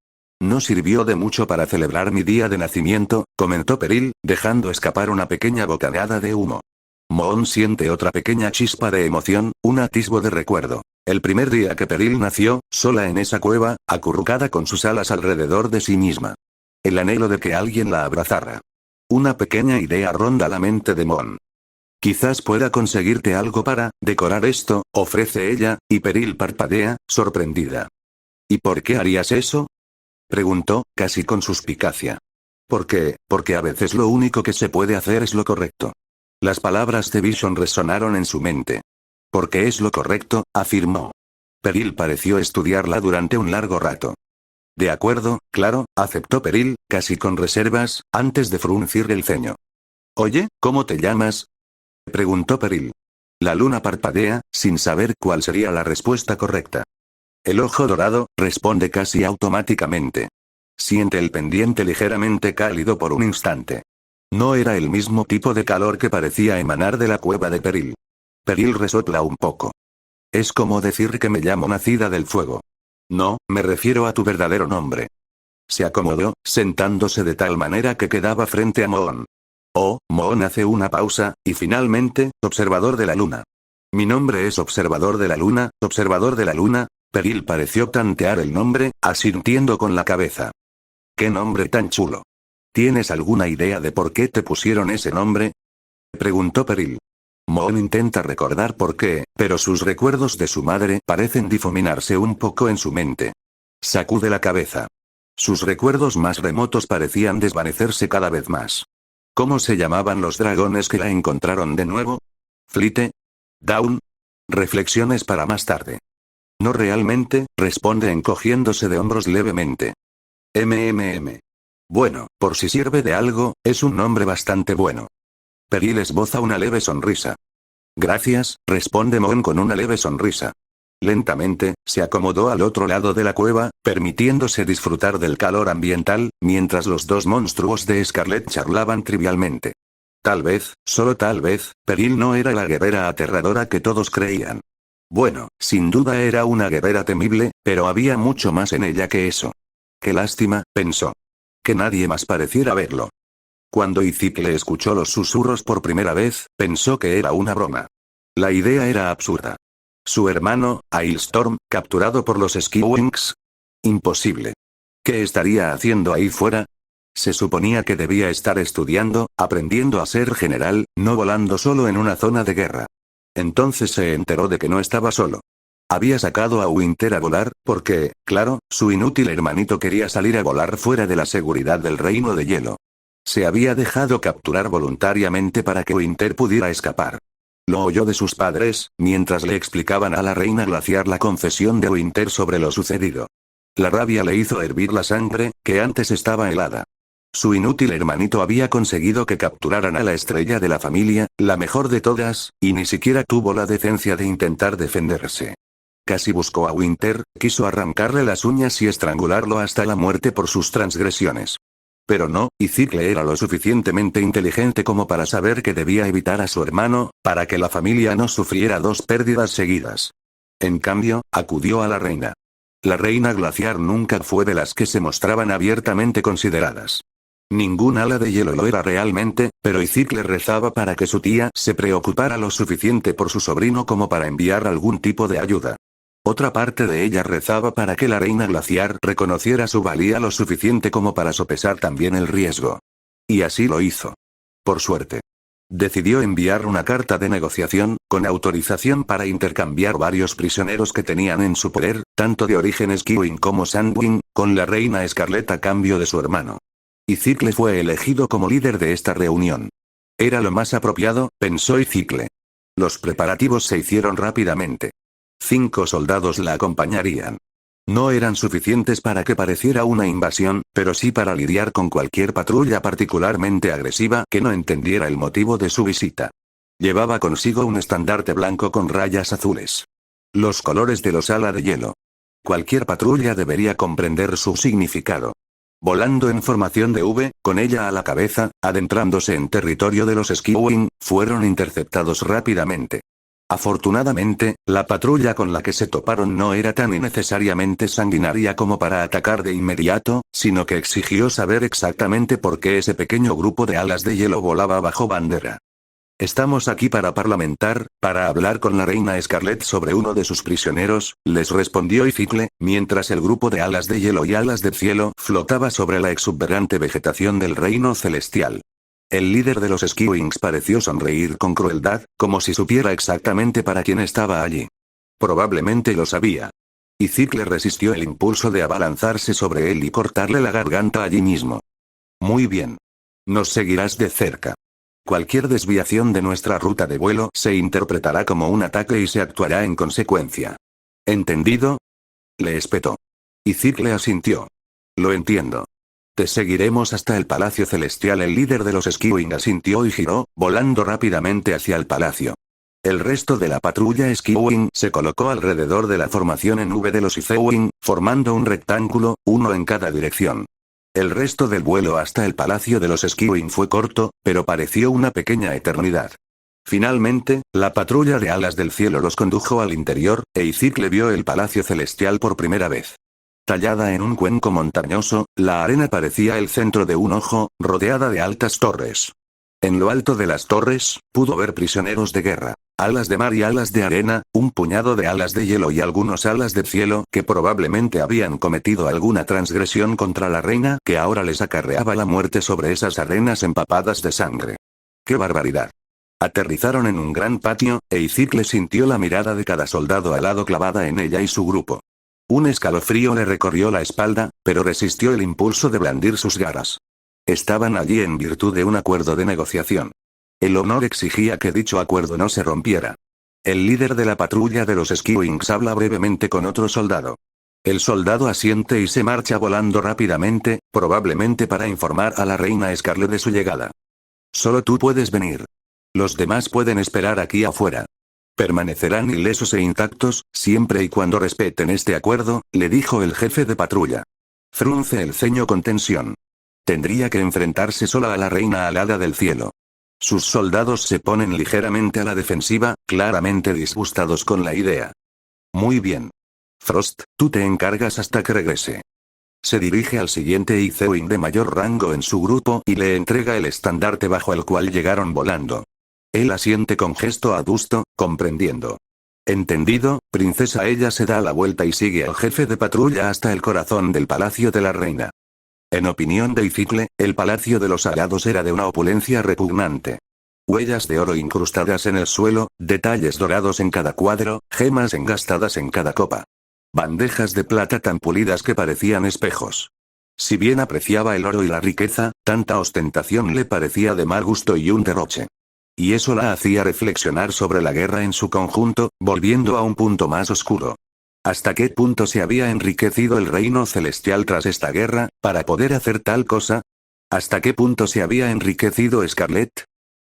No sirvió de mucho para celebrar mi día de nacimiento, comentó Peril, dejando escapar una pequeña bocanada de humo. Moon siente otra pequeña chispa de emoción, un atisbo de recuerdo. El primer día que Peril nació, sola en esa cueva, acurrucada con sus alas alrededor de sí misma. El anhelo de que alguien la abrazara. Una pequeña idea ronda la mente de Moon. Quizás pueda conseguirte algo para decorar esto, ofrece ella, y Peril parpadea, sorprendida. ¿Y por qué harías eso?, preguntó, casi con suspicacia. Porque a veces lo único que se puede hacer es lo correcto. Las palabras de Vision resonaron en su mente. Porque es lo correcto, afirmó. Peril pareció estudiarla durante un largo rato. De acuerdo, claro, aceptó Peril, casi con reservas, antes de fruncir el ceño. Oye, ¿cómo te llamas?, preguntó Peril. La luna parpadea, sin saber cuál sería la respuesta correcta. El ojo dorado, responde casi automáticamente. Siente el pendiente ligeramente cálido por un instante. No era el mismo tipo de calor que parecía emanar de la cueva de Peril. Peril resopla un poco. Es como decir que me llamo nacida del fuego. No, me refiero a tu verdadero nombre. Se acomodó, sentándose de tal manera que quedaba frente a Moon. Oh, Moon hace una pausa, y finalmente, observador de la luna. Mi nombre es observador de la luna, observador de la luna. Peril pareció tantear el nombre, asintiendo con la cabeza. ¡Qué nombre tan chulo! ¿Tienes alguna idea de por qué te pusieron ese nombre? Preguntó Peril. Moon intenta recordar por qué, pero sus recuerdos de su madre parecen difuminarse un poco en su mente. Sacude la cabeza. Sus recuerdos más remotos parecían desvanecerse cada vez más. ¿Cómo se llamaban los dragones que la encontraron de nuevo? ¿Flite? ¿Dawn? Reflexiones para más tarde. No realmente, responde encogiéndose de hombros levemente. Bueno, por si sirve de algo, es un nombre bastante bueno. Peril esboza una leve sonrisa. Gracias, responde Moon con una leve sonrisa. Lentamente, se acomodó al otro lado de la cueva, permitiéndose disfrutar del calor ambiental, mientras los dos monstruos de Scarlet charlaban trivialmente. Tal vez, solo tal vez, Peril no era la guerrera aterradora que todos creían. Bueno, sin duda era una guerrera temible, pero había mucho más en ella que eso. Qué lástima, pensó. Que nadie más pareciera verlo. Cuando Izicle escuchó los susurros por primera vez, pensó que era una broma. La idea era absurda. Su hermano, Hailstorm, capturado por los Skywings. Imposible. ¿Qué estaría haciendo ahí fuera? Se suponía que debía estar estudiando, aprendiendo a ser general, no volando solo en una zona de guerra. Entonces se enteró de que no estaba solo. Había sacado a Winter a volar, porque, claro, su inútil hermanito quería salir a volar fuera de la seguridad del Reino de Hielo. Se había dejado capturar voluntariamente para que Winter pudiera escapar. Lo oyó de sus padres, mientras le explicaban a la reina glaciar la confesión de Winter sobre lo sucedido. La rabia le hizo hervir la sangre, que antes estaba helada. Su inútil hermanito había conseguido que capturaran a la estrella de la familia, la mejor de todas, y ni siquiera tuvo la decencia de intentar defenderse. Casi buscó a Winter, quiso arrancarle las uñas y estrangularlo hasta la muerte por sus transgresiones. Pero no, Izicle era lo suficientemente inteligente como para saber que debía evitar a su hermano, para que la familia no sufriera dos pérdidas seguidas. En cambio, acudió a la reina. La reina glaciar nunca fue de las que se mostraban abiertamente consideradas. Ningún ala de hielo lo era realmente, pero Izicle rezaba para que su tía se preocupara lo suficiente por su sobrino como para enviar algún tipo de ayuda. Otra parte de ella rezaba para que la reina glaciar reconociera su valía lo suficiente como para sopesar también el riesgo. Y así lo hizo. Por suerte. Decidió enviar una carta de negociación, con autorización para intercambiar varios prisioneros que tenían en su poder, tanto de origen Skywing como Sandwing, con la reina Scarlet a cambio de su hermano. Izicle fue elegido como líder de esta reunión. Era lo más apropiado, pensó Izicle. Los preparativos se hicieron rápidamente. 5 soldados la acompañarían. No eran suficientes para que pareciera una invasión, pero sí para lidiar con cualquier patrulla particularmente agresiva que no entendiera el motivo de su visita. Llevaba consigo un estandarte blanco con rayas azules. Los colores de los ala de hielo. Cualquier patrulla debería comprender su significado. Volando en formación de V, con ella a la cabeza, adentrándose en territorio de los Skywing, fueron interceptados rápidamente. Afortunadamente, la patrulla con la que se toparon no era tan innecesariamente sanguinaria como para atacar de inmediato, sino que exigió saber exactamente por qué ese pequeño grupo de alas de hielo volaba bajo bandera. Estamos aquí para parlamentar, para hablar con la reina Scarlet sobre uno de sus prisioneros, les respondió Izicle, mientras el grupo de alas de hielo y alas del cielo flotaba sobre la exuberante vegetación del reino celestial. El líder de los Skywings pareció sonreír con crueldad, como si supiera exactamente para quién estaba allí. Probablemente lo sabía. Izicle resistió el impulso de abalanzarse sobre él y cortarle la garganta allí mismo. Muy bien. Nos seguirás de cerca. Cualquier desviación de nuestra ruta de vuelo se interpretará como un ataque y se actuará en consecuencia. ¿Entendido? Le espetó. Izicle asintió. Lo entiendo. Te seguiremos hasta el Palacio Celestial. El líder de los Skywing asintió y giró, volando rápidamente hacia el palacio. El resto de la patrulla Skywing se colocó alrededor de la formación en V de los Izewing, formando un rectángulo, uno en cada dirección. El resto del vuelo hasta el Palacio de los Skywing fue corto, pero pareció una pequeña eternidad. Finalmente, la patrulla de alas del cielo los condujo al interior, e Izicle vio el palacio celestial por primera vez. Tallada en un cuenco montañoso, la arena parecía el centro de un ojo, rodeada de altas torres. En lo alto de las torres, pudo ver prisioneros de guerra, alas de mar y alas de arena, un puñado de alas de hielo y algunos alas de cielo que probablemente habían cometido alguna transgresión contra la reina que ahora les acarreaba la muerte sobre esas arenas empapadas de sangre. ¡Qué barbaridad! Aterrizaron en un gran patio, e Izicle sintió la mirada de cada soldado alado clavada en ella y su grupo. Un escalofrío le recorrió la espalda, pero resistió el impulso de blandir sus garras. Estaban allí en virtud de un acuerdo de negociación. El honor exigía que dicho acuerdo no se rompiera. El líder de la patrulla de los Skywings habla brevemente con otro soldado. El soldado asiente y se marcha volando rápidamente, probablemente para informar a la reina Scarlet de su llegada. Solo tú puedes venir. Los demás pueden esperar aquí afuera. Permanecerán ilesos e intactos, siempre y cuando respeten este acuerdo, le dijo el jefe de patrulla. Frunce el ceño con tensión. Tendría que enfrentarse sola a la reina alada del cielo. Sus soldados se ponen ligeramente a la defensiva, claramente disgustados con la idea. Muy bien. Frost, tú te encargas hasta que regrese. Se dirige al siguiente Icewind de mayor rango en su grupo y le entrega el estandarte bajo el cual llegaron volando. Él asiente con gesto adusto, comprendiendo. Entendido, princesa. Ella se da la vuelta y sigue al jefe de patrulla hasta el corazón del palacio de la reina. En opinión de Izicle, el palacio de los alados era de una opulencia repugnante. Huellas de oro incrustadas en el suelo, detalles dorados en cada cuadro, gemas engastadas en cada copa. Bandejas de plata tan pulidas que parecían espejos. Si bien apreciaba el oro y la riqueza, tanta ostentación le parecía de mal gusto y un derroche. Y eso la hacía reflexionar sobre la guerra en su conjunto, volviendo a un punto más oscuro. ¿Hasta qué punto se había enriquecido el reino celestial tras esta guerra, para poder hacer tal cosa? ¿Hasta qué punto se había enriquecido Scarlet?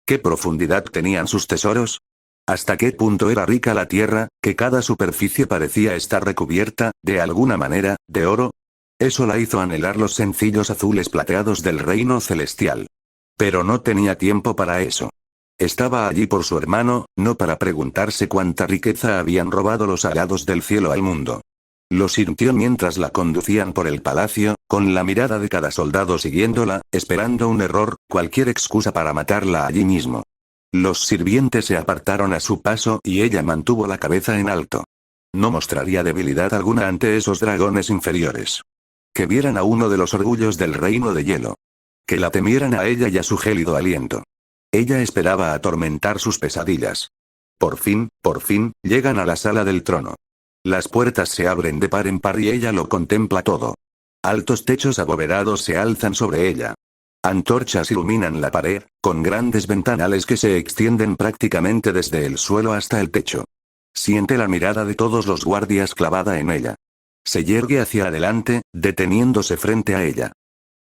¿Qué profundidad tenían sus tesoros? ¿Hasta qué punto era rica la tierra, que cada superficie parecía estar recubierta, de alguna manera, de oro? Eso la hizo anhelar los sencillos azules plateados del reino celestial. Pero no tenía tiempo para eso. Estaba allí por su hermano, no para preguntarse cuánta riqueza habían robado los alados del cielo al mundo. Lo sintió mientras la conducían por el palacio, con la mirada de cada soldado siguiéndola, esperando un error, cualquier excusa para matarla allí mismo. Los sirvientes se apartaron a su paso y ella mantuvo la cabeza en alto. No mostraría debilidad alguna ante esos dragones inferiores. Que vieran a uno de los orgullos del reino de hielo. Que la temieran a ella y a su gélido aliento. Ella esperaba atormentar sus pesadillas. Por fin, llegan a la sala del trono. Las puertas se abren de par en par y ella lo contempla todo. Altos techos abovedados se alzan sobre ella. Antorchas iluminan la pared, con grandes ventanales que se extienden prácticamente desde el suelo hasta el techo. Siente la mirada de todos los guardias clavada en ella. Se yergue hacia adelante, deteniéndose frente a ella.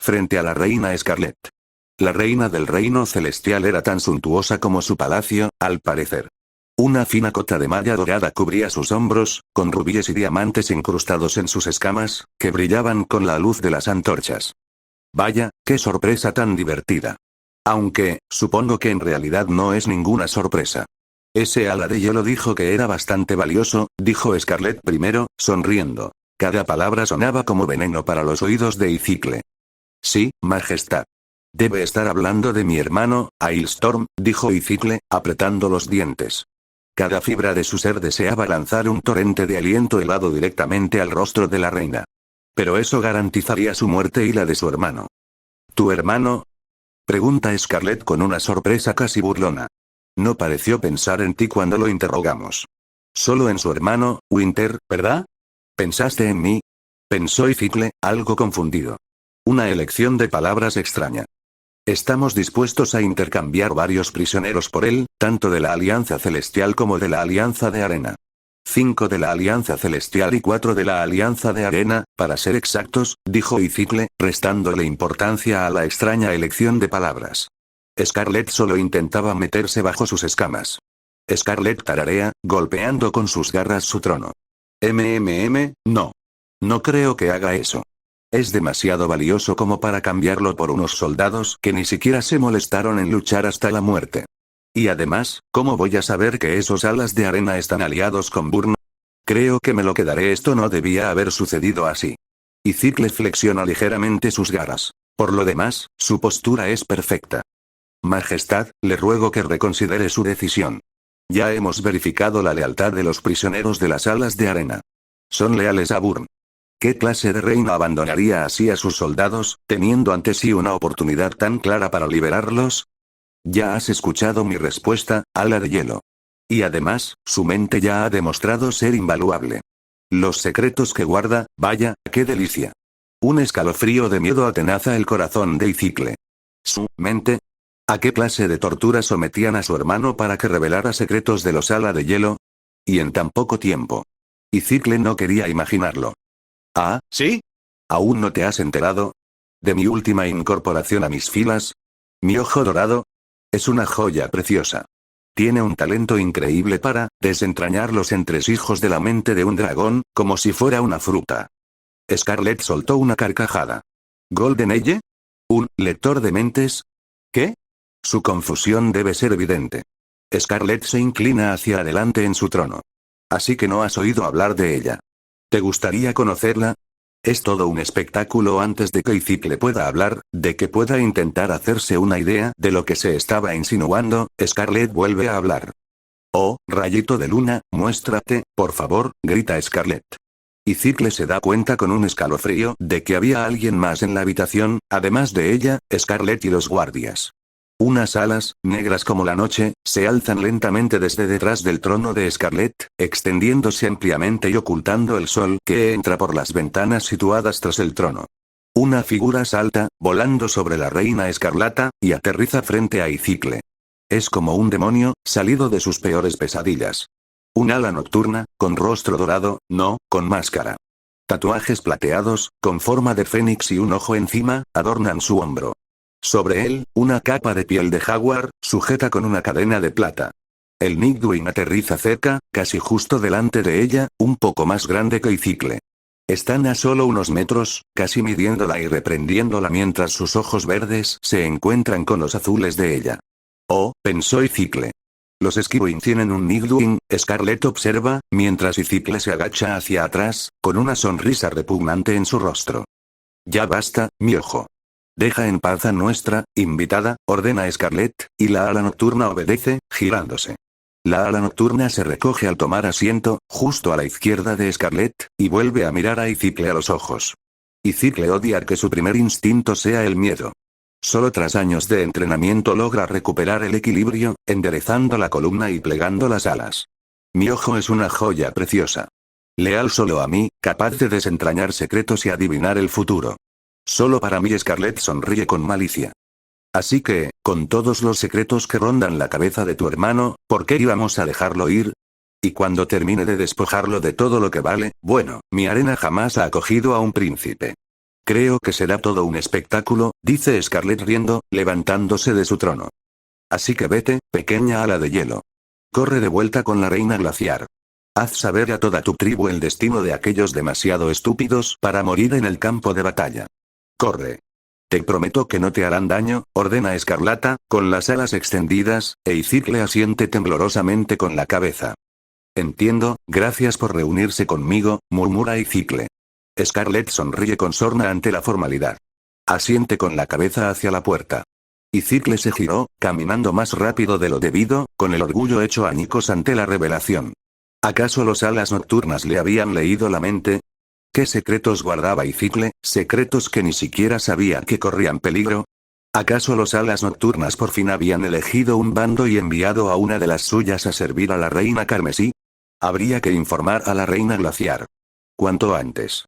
Frente a la reina Scarlet. La reina del reino celestial era tan suntuosa como su palacio, al parecer. Una fina cota de malla dorada cubría sus hombros, con rubíes y diamantes incrustados en sus escamas, que brillaban con la luz de las antorchas. Vaya, qué sorpresa tan divertida. Aunque, supongo que en realidad no es ninguna sorpresa. Ese ala de hielo dijo que era bastante valioso, dijo Scarlet primero, sonriendo. Cada palabra sonaba como veneno para los oídos de Izicle. Sí, majestad. Debe estar hablando de mi hermano, Ailstorm, dijo Izicle, apretando los dientes. Cada fibra de su ser deseaba lanzar un torrente de aliento helado directamente al rostro de la reina. Pero eso garantizaría su muerte y la de su hermano. ¿Tu hermano? Pregunta Scarlet con una sorpresa casi burlona. No pareció pensar en ti cuando lo interrogamos. Solo en su hermano, Winter, ¿verdad? ¿Pensaste en mí? Pensó Izicle, algo confundido. Una elección de palabras extraña. Estamos dispuestos a intercambiar varios prisioneros por él, tanto de la Alianza Celestial como de la Alianza de Arena. 5 de la Alianza Celestial y 4 de la Alianza de Arena, para ser exactos, dijo Izicle, restándole importancia a la extraña elección de palabras. Scarlet solo intentaba meterse bajo sus escamas. Scarlet tararea, golpeando con sus garras su trono. No. No creo que haga eso. Es demasiado valioso como para cambiarlo por unos soldados que ni siquiera se molestaron en luchar hasta la muerte. Y además, ¿cómo voy a saber que esos alas de arena están aliados con Burn? Creo que me lo quedaré. Esto no debía haber sucedido así. Y Cicle flexiona ligeramente sus garras. Por lo demás, su postura es perfecta. Majestad, le ruego que reconsidere su decisión. Ya hemos verificado la lealtad de los prisioneros de las alas de arena. Son leales a Burn. ¿Qué clase de reina abandonaría así a sus soldados, teniendo ante sí una oportunidad tan clara para liberarlos? Ya has escuchado mi respuesta, ala de hielo. Y además, su mente ya ha demostrado ser invaluable. Los secretos que guarda, vaya, qué delicia. Un escalofrío de miedo atenaza el corazón de Icicle. ¿Su mente? ¿A qué clase de tortura sometían a su hermano para que revelara secretos de los ala de hielo? Y en tan poco tiempo. Icicle no quería imaginarlo. ¿Ah, sí? ¿Aún no te has enterado? ¿De mi última incorporación a mis filas? Mi ojo dorado. Es una joya preciosa. Tiene un talento increíble para desentrañar los entresijos de la mente de un dragón, como si fuera una fruta. Scarlett soltó una carcajada. ¿Golden Eye? ¿Un lector de mentes? ¿Qué? Su confusión debe ser evidente. Scarlett se inclina hacia adelante en su trono. Así que no has oído hablar de ella. ¿Te gustaría conocerla? Es todo un espectáculo antes de que Icicle pueda hablar, de que pueda intentar hacerse una idea de lo que se estaba insinuando. Scarlett vuelve a hablar. Oh, rayito de luna, muéstrate, por favor, grita Scarlett. Icicle se da cuenta con un escalofrío de que había alguien más en la habitación, además de ella, Scarlett y los guardias. Unas alas, negras como la noche, se alzan lentamente desde detrás del trono de Scarlett, extendiéndose ampliamente y ocultando el sol que entra por las ventanas situadas tras el trono. Una figura salta, volando sobre la reina escarlata, y aterriza frente a Icicle. Es como un demonio, salido de sus peores pesadillas. Un ala nocturna, con rostro dorado, no, con máscara. Tatuajes plateados, con forma de fénix y un ojo encima, adornan su hombro. Sobre él, una capa de piel de jaguar, sujeta con una cadena de plata. El Nightwing aterriza cerca, casi justo delante de ella, un poco más grande que Icicle. Están a solo unos metros, casi midiéndola y reprendiéndola mientras sus ojos verdes se encuentran con los azules de ella. Oh, pensó Icicle. Los Skywing tienen un Nightwing, Scarlett observa, mientras Icicle se agacha hacia atrás, con una sonrisa repugnante en su rostro. Ya basta, mi ojo. Deja en paz a nuestra invitada, ordena Scarlett, y la ala nocturna obedece, girándose. La ala nocturna se recoge al tomar asiento, justo a la izquierda de Scarlett, y vuelve a mirar a Icicle a los ojos. Icicle odia que su primer instinto sea el miedo. Solo tras años de entrenamiento logra recuperar el equilibrio, enderezando la columna y plegando las alas. Mi ojo es una joya preciosa. Leal solo a mí, capaz de desentrañar secretos y adivinar el futuro. Solo para mí. Scarlett sonríe con malicia. Así que, con todos los secretos que rondan la cabeza de tu hermano, ¿por qué íbamos a dejarlo ir? Y cuando termine de despojarlo de todo lo que vale, bueno, mi arena jamás ha acogido a un príncipe. Creo que será todo un espectáculo, dice Scarlett riendo, levantándose de su trono. Así que vete, pequeña ala de hielo. Corre de vuelta con la reina glaciar. Haz saber a toda tu tribu el destino de aquellos demasiado estúpidos para morir en el campo de batalla. Corre. Te prometo que no te harán daño, ordena Escarlata, con las alas extendidas, e Icicle asiente temblorosamente con la cabeza. Entiendo, gracias por reunirse conmigo, murmura Icicle. Scarlett sonríe con sorna ante la formalidad. Asiente con la cabeza hacia la puerta. Icicle se giró, caminando más rápido de lo debido, con el orgullo hecho añicos ante la revelación. ¿Acaso los alas nocturnas le habían leído la mente? ¿Qué secretos guardaba Icicle, secretos que ni siquiera sabía que corrían peligro? ¿Acaso los alas nocturnas por fin habían elegido un bando y enviado a una de las suyas a servir a la reina carmesí? Habría que informar a la reina glaciar. Cuanto antes.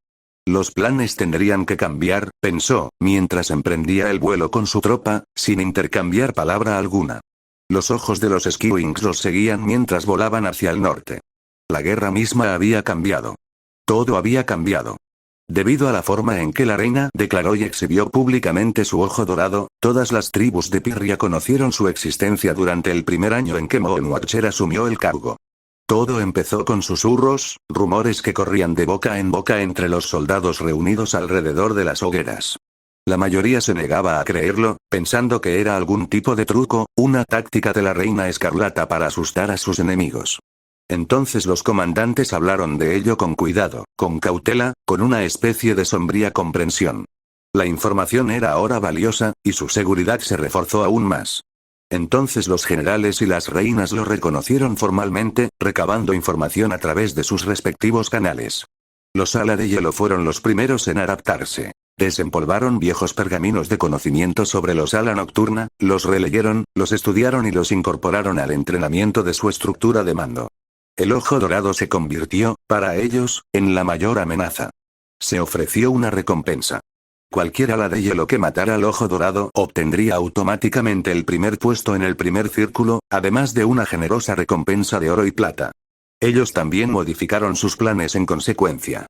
Los planes tendrían que cambiar, pensó, mientras emprendía el vuelo con su tropa, sin intercambiar palabra alguna. Los ojos de los Skywings los seguían mientras volaban hacia el norte. La guerra misma había cambiado. Todo había cambiado. Debido a la forma en que la reina declaró y exhibió públicamente su ojo dorado, todas las tribus de Pyrrhia conocieron su existencia durante el primer año en que Moon Watcher asumió el cargo. Todo empezó con susurros, rumores que corrían de boca en boca entre los soldados reunidos alrededor de las hogueras. La mayoría se negaba a creerlo, pensando que era algún tipo de truco, una táctica de la Reina Escarlata para asustar a sus enemigos. Entonces los comandantes hablaron de ello con cuidado, con cautela, con una especie de sombría comprensión. La información era ahora valiosa, y su seguridad se reforzó aún más. Entonces los generales y las reinas lo reconocieron formalmente, recabando información a través de sus respectivos canales. Los Ala de Hielo fueron los primeros en adaptarse. Desempolvaron viejos pergaminos de conocimiento sobre los Ala Nocturna, los releyeron, los estudiaron y los incorporaron al entrenamiento de su estructura de mando. El Ojo Dorado se convirtió, para ellos, en la mayor amenaza. Se ofreció una recompensa. Cualquier Ala de Hielo que matara al Ojo Dorado obtendría automáticamente el primer puesto en el primer círculo, además de una generosa recompensa de oro y plata. Ellos también modificaron sus planes en consecuencia.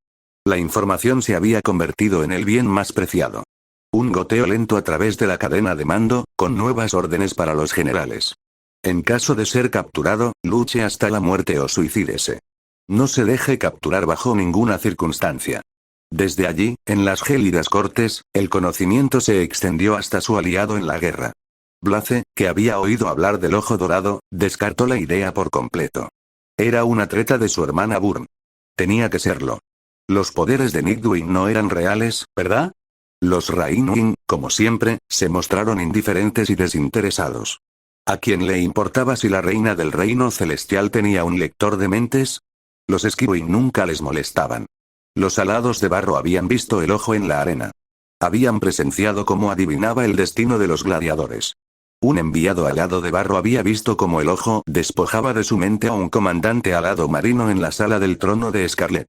La información se había convertido en el bien más preciado. Un goteo lento a través de la cadena de mando, con nuevas órdenes para los generales. En caso de ser capturado, luche hasta la muerte o suicídese. No se deje capturar bajo ninguna circunstancia. Desde allí, en las gélidas cortes, el conocimiento se extendió hasta su aliado en la guerra. Blaze, que había oído hablar del Ojo Dorado, descartó la idea por completo. Era una treta de su hermana Burn. Tenía que serlo. Los poderes de Nightwing no eran reales, ¿verdad? Los Rainwing, como siempre, se mostraron indiferentes y desinteresados. ¿A quién le importaba si la reina del reino celestial tenía un lector de mentes? Los Skywing nunca les molestaban. Los alados de barro habían visto el ojo en la arena. Habían presenciado cómo adivinaba el destino de los gladiadores. Un enviado alado de barro había visto cómo el ojo despojaba de su mente a un comandante alado marino en la sala del trono de Scarlet.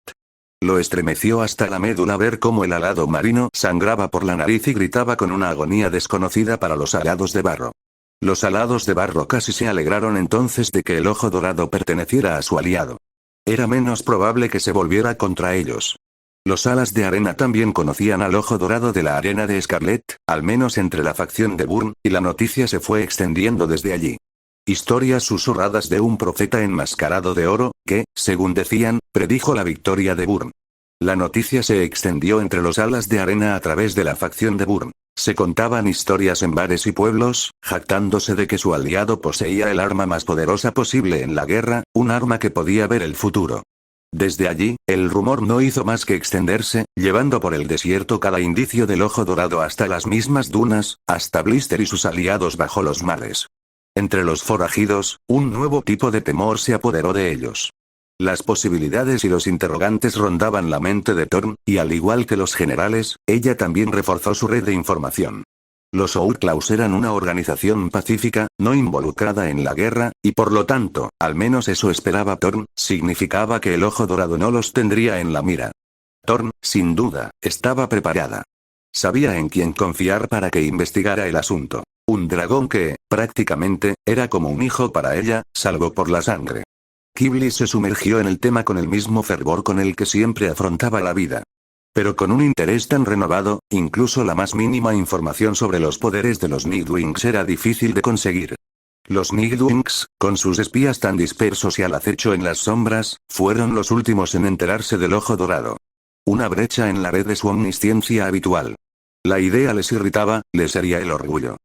Lo estremeció hasta la médula ver cómo el alado marino sangraba por la nariz y gritaba con una agonía desconocida para los alados de barro. Los alados de barro casi se alegraron entonces de que el Ojo Dorado perteneciera a su aliado. Era menos probable que se volviera contra ellos. Los Alas de Arena también conocían al Ojo Dorado de la arena de Scarlet, al menos entre la facción de Burn, y la noticia se fue extendiendo desde allí. Historias susurradas de un profeta enmascarado de oro, que, según decían, predijo la victoria de Burn. La noticia se extendió entre los Alas de Arena a través de la facción de Burn. Se contaban historias en bares y pueblos, jactándose de que su aliado poseía el arma más poderosa posible en la guerra, un arma que podía ver el futuro. Desde allí, el rumor no hizo más que extenderse, llevando por el desierto cada indicio del Ojo Dorado hasta las mismas dunas, hasta Blister y sus aliados bajo los mares. Entre los forajidos, un nuevo tipo de temor se apoderó de ellos. Las posibilidades y los interrogantes rondaban la mente de Thorn, y al igual que los generales, ella también reforzó su red de información. Los Outlaws eran una organización pacífica, no involucrada en la guerra, y por lo tanto, al menos eso esperaba Thorn, significaba que el Ojo Dorado no los tendría en la mira. Thorn, sin duda, estaba preparada. Sabía en quién confiar para que investigara el asunto. Un dragón que, prácticamente, era como un hijo para ella, salvo por la sangre. Qibli se sumergió en el tema con el mismo fervor con el que siempre afrontaba la vida. Pero con un interés tan renovado, incluso la más mínima información sobre los poderes de los Nightwings era difícil de conseguir. Los Nightwings, con sus espías tan dispersos y al acecho en las sombras, fueron los últimos en enterarse del Ojo Dorado. Una brecha en la red de su omnisciencia habitual. La idea les irritaba, les hería el orgullo.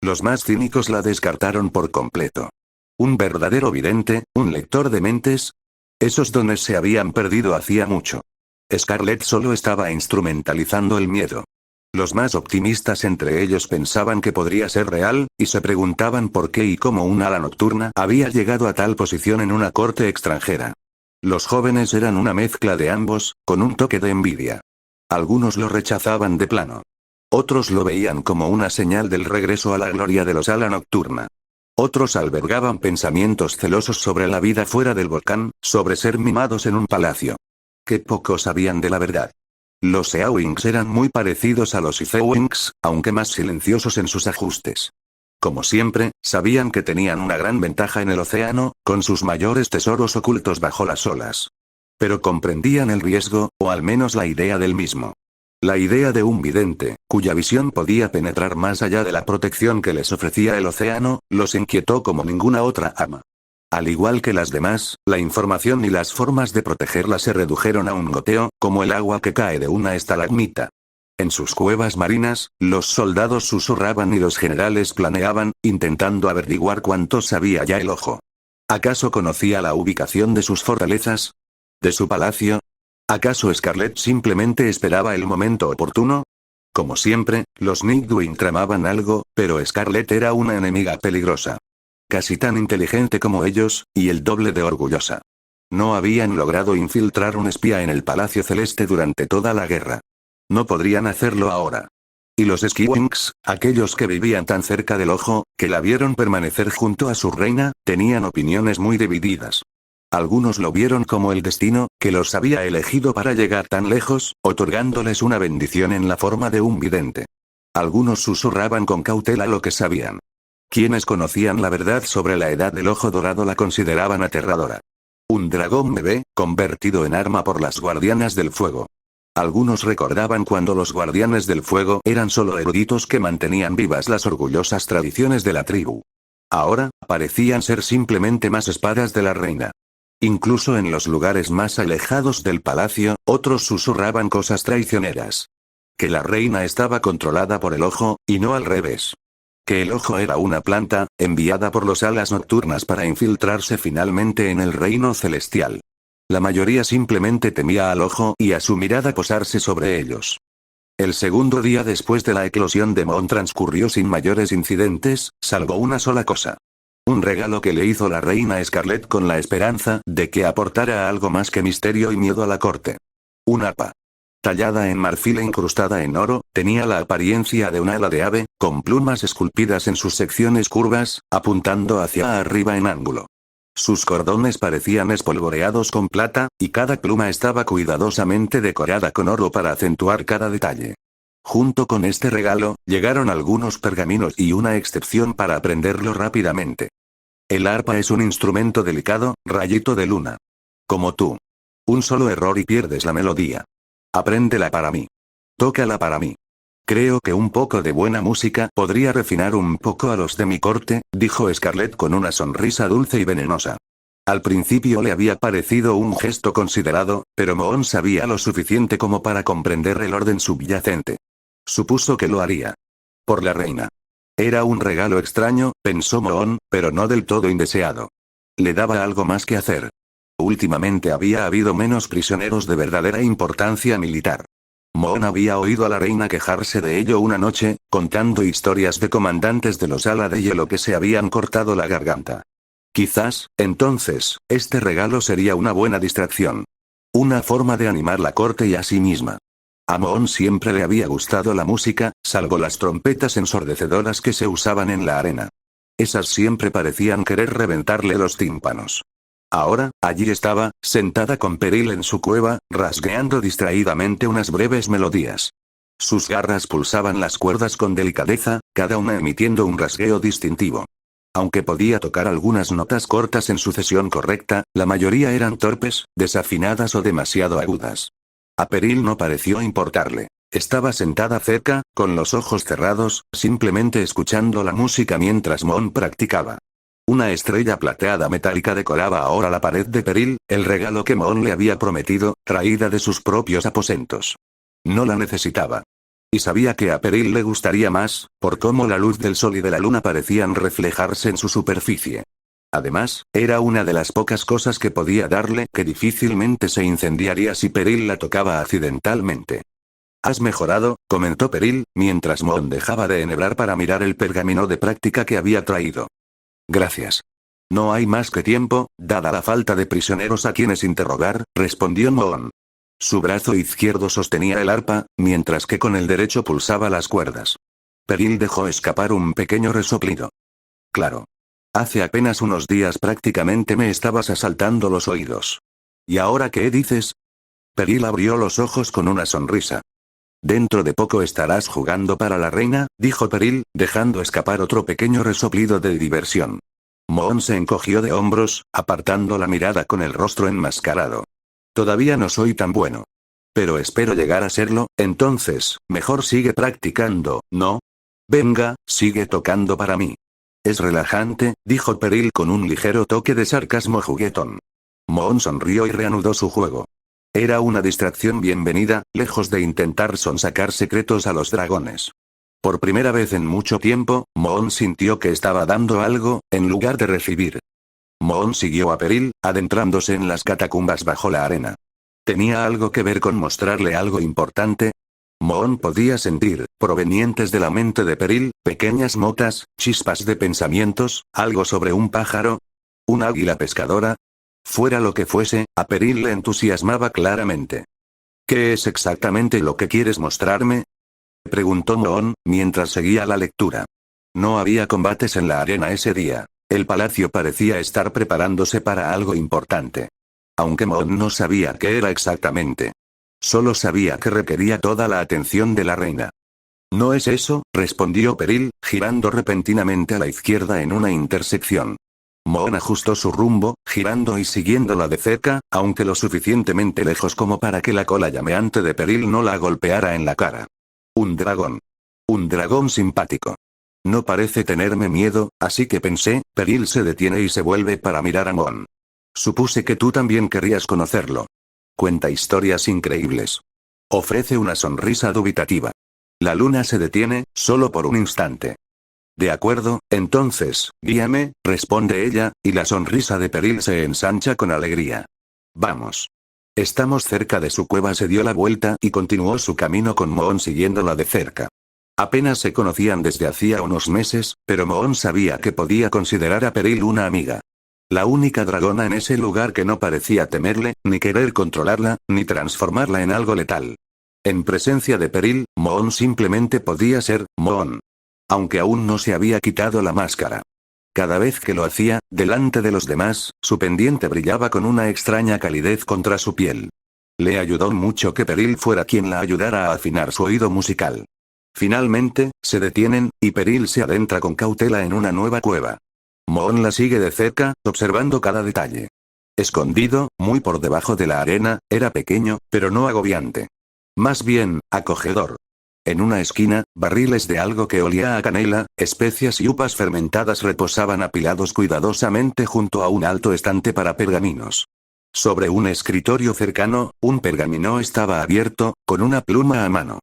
Los más cínicos la descartaron por completo. ¿Un verdadero vidente, un lector de mentes? Esos dones se habían perdido hacía mucho. Scarlet solo estaba instrumentalizando el miedo. Los más optimistas entre ellos pensaban que podría ser real, y se preguntaban por qué y cómo un ala nocturna había llegado a tal posición en una corte extranjera. Los jóvenes eran una mezcla de ambos, con un toque de envidia. Algunos lo rechazaban de plano. Otros lo veían como una señal del regreso a la gloria de los ala nocturna. Otros albergaban pensamientos celosos sobre la vida fuera del volcán, sobre ser mimados en un palacio. Qué poco sabían de la verdad. Los Eowynks eran muy parecidos a los Icewynks, aunque más silenciosos en sus ajustes. Como siempre, sabían que tenían una gran ventaja en el océano, con sus mayores tesoros ocultos bajo las olas. Pero comprendían el riesgo, o al menos la idea del mismo. La idea de un vidente, cuya visión podía penetrar más allá de la protección que les ofrecía el océano, los inquietó como ninguna otra ama. Al igual que las demás, la información y las formas de protegerla se redujeron a un goteo, como el agua que cae de una estalagmita. En sus cuevas marinas, los soldados susurraban y los generales planeaban, intentando averiguar cuánto sabía ya el ojo. ¿Acaso conocía la ubicación de sus fortalezas? ¿De su palacio? ¿Acaso Scarlet simplemente esperaba el momento oportuno? Como siempre, los Nightwing tramaban algo, pero Scarlet era una enemiga peligrosa. Casi tan inteligente como ellos, y el doble de orgullosa. No habían logrado infiltrar un espía en el Palacio Celeste durante toda la guerra. No podrían hacerlo ahora. Y los Skywings, aquellos que vivían tan cerca del ojo, que la vieron permanecer junto a su reina, tenían opiniones muy divididas. Algunos lo vieron como el destino, que los había elegido para llegar tan lejos, otorgándoles una bendición en la forma de un vidente. Algunos susurraban con cautela lo que sabían. Quienes conocían la verdad sobre la edad del ojo dorado la consideraban aterradora. Un dragón bebé, convertido en arma por las guardianas del fuego. Algunos recordaban cuando los guardianes del fuego eran solo eruditos que mantenían vivas las orgullosas tradiciones de la tribu. Ahora, parecían ser simplemente más espadas de la reina. Incluso en los lugares más alejados del palacio, otros susurraban cosas traicioneras. Que la reina estaba controlada por el ojo, y no al revés. Que el ojo era una planta, enviada por los alas nocturnas para infiltrarse finalmente en el reino celestial. La mayoría simplemente temía al ojo y a su mirada posarse sobre ellos. El segundo día después de la eclosión de Mon transcurrió sin mayores incidentes, salvo una sola cosa. Un regalo que le hizo la reina Scarlet con la esperanza de que aportara algo más que misterio y miedo a la corte. Un arpa. Tallada en marfil e incrustada en oro, tenía la apariencia de un ala de ave, con plumas esculpidas en sus secciones curvas, apuntando hacia arriba en ángulo. Sus cordones parecían espolvoreados con plata, y cada pluma estaba cuidadosamente decorada con oro para acentuar cada detalle. Junto con este regalo, llegaron algunos pergaminos y una excepción para aprenderlo rápidamente. El arpa es un instrumento delicado, rayito de luna. Como tú. Un solo error y pierdes la melodía. Apréndela para mí. Tócala para mí. Creo que un poco de buena música podría refinar un poco a los de mi corte, dijo Scarlet con una sonrisa dulce y venenosa. Al principio le había parecido un gesto considerado, pero Moon sabía lo suficiente como para comprender el orden subyacente. Supuso que lo haría. Por la reina. Era un regalo extraño, pensó Moon, pero no del todo indeseado. Le daba algo más que hacer. Últimamente había habido menos prisioneros de verdadera importancia militar. Moon había oído a la reina quejarse de ello una noche, contando historias de comandantes de los ala de hielo que se habían cortado la garganta. Quizás, entonces, este regalo sería una buena distracción. Una forma de animar la corte y a sí misma. A Moon siempre le había gustado la música, salvo las trompetas ensordecedoras que se usaban en la arena. Esas siempre parecían querer reventarle los tímpanos. Ahora, allí estaba, sentada con Peril en su cueva, rasgueando distraídamente unas breves melodías. Sus garras pulsaban las cuerdas con delicadeza, cada una emitiendo un rasgueo distintivo. Aunque podía tocar algunas notas cortas en sucesión correcta, la mayoría eran torpes, desafinadas o demasiado agudas. A Peril no pareció importarle. Estaba sentada cerca, con los ojos cerrados, simplemente escuchando la música mientras Moon practicaba. Una estrella plateada metálica decoraba ahora la pared de Peril, el regalo que Moon le había prometido, traída de sus propios aposentos. No la necesitaba. Y sabía que a Peril le gustaría más, por cómo la luz del sol y de la luna parecían reflejarse en su superficie. Además, era una de las pocas cosas que podía darle que difícilmente se incendiaría si Peril la tocaba accidentalmente. «Has mejorado», comentó Peril, mientras Moon dejaba de enhebrar para mirar el pergamino de práctica que había traído. «Gracias. No hay más que tiempo, dada la falta de prisioneros a quienes interrogar», respondió Moon. Su brazo izquierdo sostenía el arpa, mientras que con el derecho pulsaba las cuerdas. Peril dejó escapar un pequeño resoplido. «Claro. Hace apenas unos días prácticamente me estabas asaltando los oídos. ¿Y ahora qué dices?» Peril abrió los ojos con una sonrisa. «Dentro de poco estarás jugando para la reina», dijo Peril, dejando escapar otro pequeño resoplido de diversión. Moon se encogió de hombros, apartando la mirada con el rostro enmascarado. «Todavía no soy tan bueno. Pero espero llegar a serlo, entonces, mejor sigue practicando, ¿no? Venga, sigue tocando para mí». «Es relajante», dijo Peril con un ligero toque de sarcasmo juguetón. Moon sonrió y reanudó su juego. Era una distracción bienvenida, lejos de intentar sonsacar secretos a los dragones. Por primera vez en mucho tiempo, Moon sintió que estaba dando algo, en lugar de recibir. Moon siguió a Peril, adentrándose en las catacumbas bajo la arena. ¿Tenía algo que ver con mostrarle algo importante? Moon podía sentir, provenientes de la mente de Peril, pequeñas motas, chispas de pensamientos, algo sobre un pájaro. ¿Un águila pescadora? Fuera lo que fuese, a Peril le entusiasmaba claramente. ¿Qué es exactamente lo que quieres mostrarme?, preguntó Moon, mientras seguía la lectura. No había combates en la arena ese día. El palacio parecía estar preparándose para algo importante. Aunque Moon no sabía qué era exactamente. Solo sabía que requería toda la atención de la reina. No es eso, respondió Peril, girando repentinamente a la izquierda en una intersección. Moon ajustó su rumbo, girando y siguiéndola de cerca, aunque lo suficientemente lejos como para que la cola llameante de Peril no la golpeara en la cara. Un dragón. Un dragón simpático. No parece tenerme miedo, así que pensé. Peril se detiene y se vuelve para mirar a Moon. Supuse que tú también querías conocerlo. Cuenta historias increíbles. Ofrece una sonrisa dubitativa. La luna se detiene, solo por un instante. De acuerdo, entonces, guíame, responde ella, y la sonrisa de Peril se ensancha con alegría. Vamos. Estamos cerca de su cueva. Se dio la vuelta y continuó su camino con Moon siguiéndola de cerca. Apenas se conocían desde hacía unos meses, pero Moon sabía que podía considerar a Peril una amiga. La única dragona en ese lugar que no parecía temerle, ni querer controlarla, ni transformarla en algo letal. En presencia de Peril, Moon simplemente podía ser Moon. Aunque aún no se había quitado la máscara. Cada vez que lo hacía, delante de los demás, su pendiente brillaba con una extraña calidez contra su piel. Le ayudó mucho que Peril fuera quien la ayudara a afinar su oído musical. Finalmente, se detienen, y Peril se adentra con cautela en una nueva cueva. Moon la sigue de cerca, observando cada detalle. Escondido, muy por debajo de la arena, era pequeño, pero no agobiante. Más bien, acogedor. En una esquina, barriles de algo que olía a canela, especias y uvas fermentadas reposaban apilados cuidadosamente junto a un alto estante para pergaminos. Sobre un escritorio cercano, un pergamino estaba abierto, con una pluma a mano.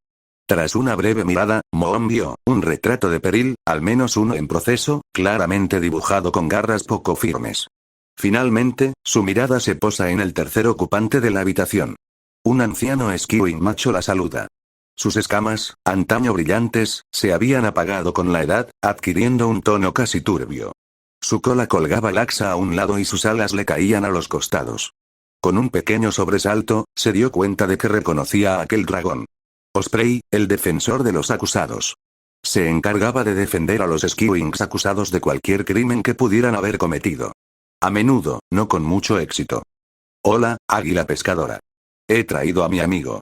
Tras una breve mirada, Moon vio un retrato de Peril, al menos uno en proceso, claramente dibujado con garras poco firmes. Finalmente, su mirada se posa en el tercer ocupante de la habitación. Un anciano Skiwing macho la saluda. Sus escamas, antaño brillantes, se habían apagado con la edad, adquiriendo un tono casi turbio. Su cola colgaba laxa a un lado y sus alas le caían a los costados. Con un pequeño sobresalto, se dio cuenta de que reconocía a aquel dragón. Osprey, el defensor de los acusados. Se encargaba de defender a los Skiwings acusados de cualquier crimen que pudieran haber cometido. A menudo, no con mucho éxito. Hola, águila pescadora. He traído a mi amigo.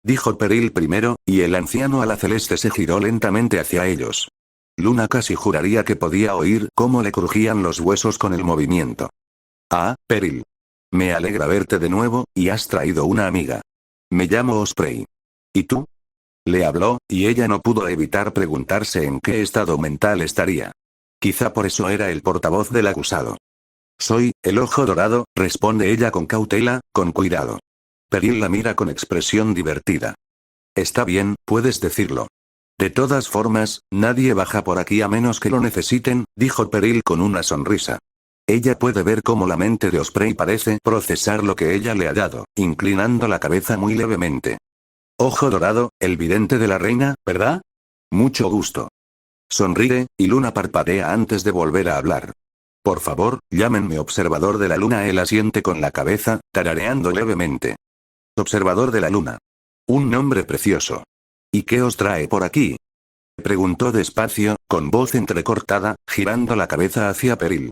Dijo Peril primero, y el anciano ala celeste se giró lentamente hacia ellos. Luna casi juraría que podía oír cómo le crujían los huesos con el movimiento. Ah, Peril. Me alegra verte de nuevo, y has traído una amiga. Me llamo Osprey. ¿Y tú? Le habló, y ella no pudo evitar preguntarse en qué estado mental estaría. Quizá por eso era el portavoz del acusado. Soy, el ojo dorado, responde ella con cautela, con cuidado. Peril la mira con expresión divertida. Está bien, puedes decirlo. De todas formas, nadie baja por aquí a menos que lo necesiten, dijo Peril con una sonrisa. Ella puede ver cómo la mente de Osprey parece procesar lo que ella le ha dado, inclinando la cabeza muy levemente. Ojo dorado, el vidente de la reina, ¿verdad? Mucho gusto. Sonríe, y Luna parpadea antes de volver a hablar. Por favor, llámenme observador de la luna. Él asiente con la cabeza, tarareando levemente. Observador de la luna. Un nombre precioso. ¿Y qué os trae por aquí? Preguntó despacio, con voz entrecortada, girando la cabeza hacia Peril.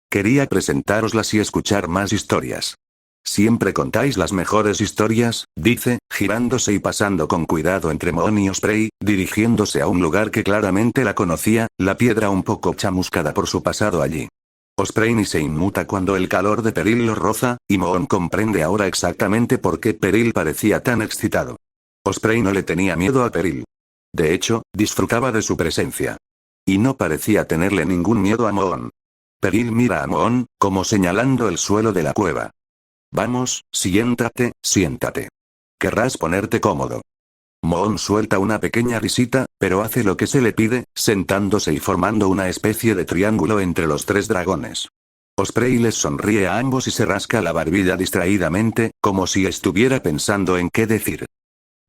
Quería presentároslas y escuchar más historias. Siempre contáis las mejores historias, dice, girándose y pasando con cuidado entre Moon y Osprey, dirigiéndose a un lugar que claramente la conocía, la piedra un poco chamuscada por su pasado allí. Osprey ni se inmuta cuando el calor de Peril lo roza, y Moon comprende ahora exactamente por qué Peril parecía tan excitado. Osprey no le tenía miedo a Peril. De hecho, disfrutaba de su presencia. Y no parecía tenerle ningún miedo a Moon. Peril mira a Moon, como señalando el suelo de la cueva. Vamos, siéntate, siéntate. Querrás ponerte cómodo. Moon suelta una pequeña risita, pero hace lo que se le pide, sentándose y formando una especie de triángulo entre los tres dragones. Osprey les sonríe a ambos y se rasca la barbilla distraídamente, como si estuviera pensando en qué decir.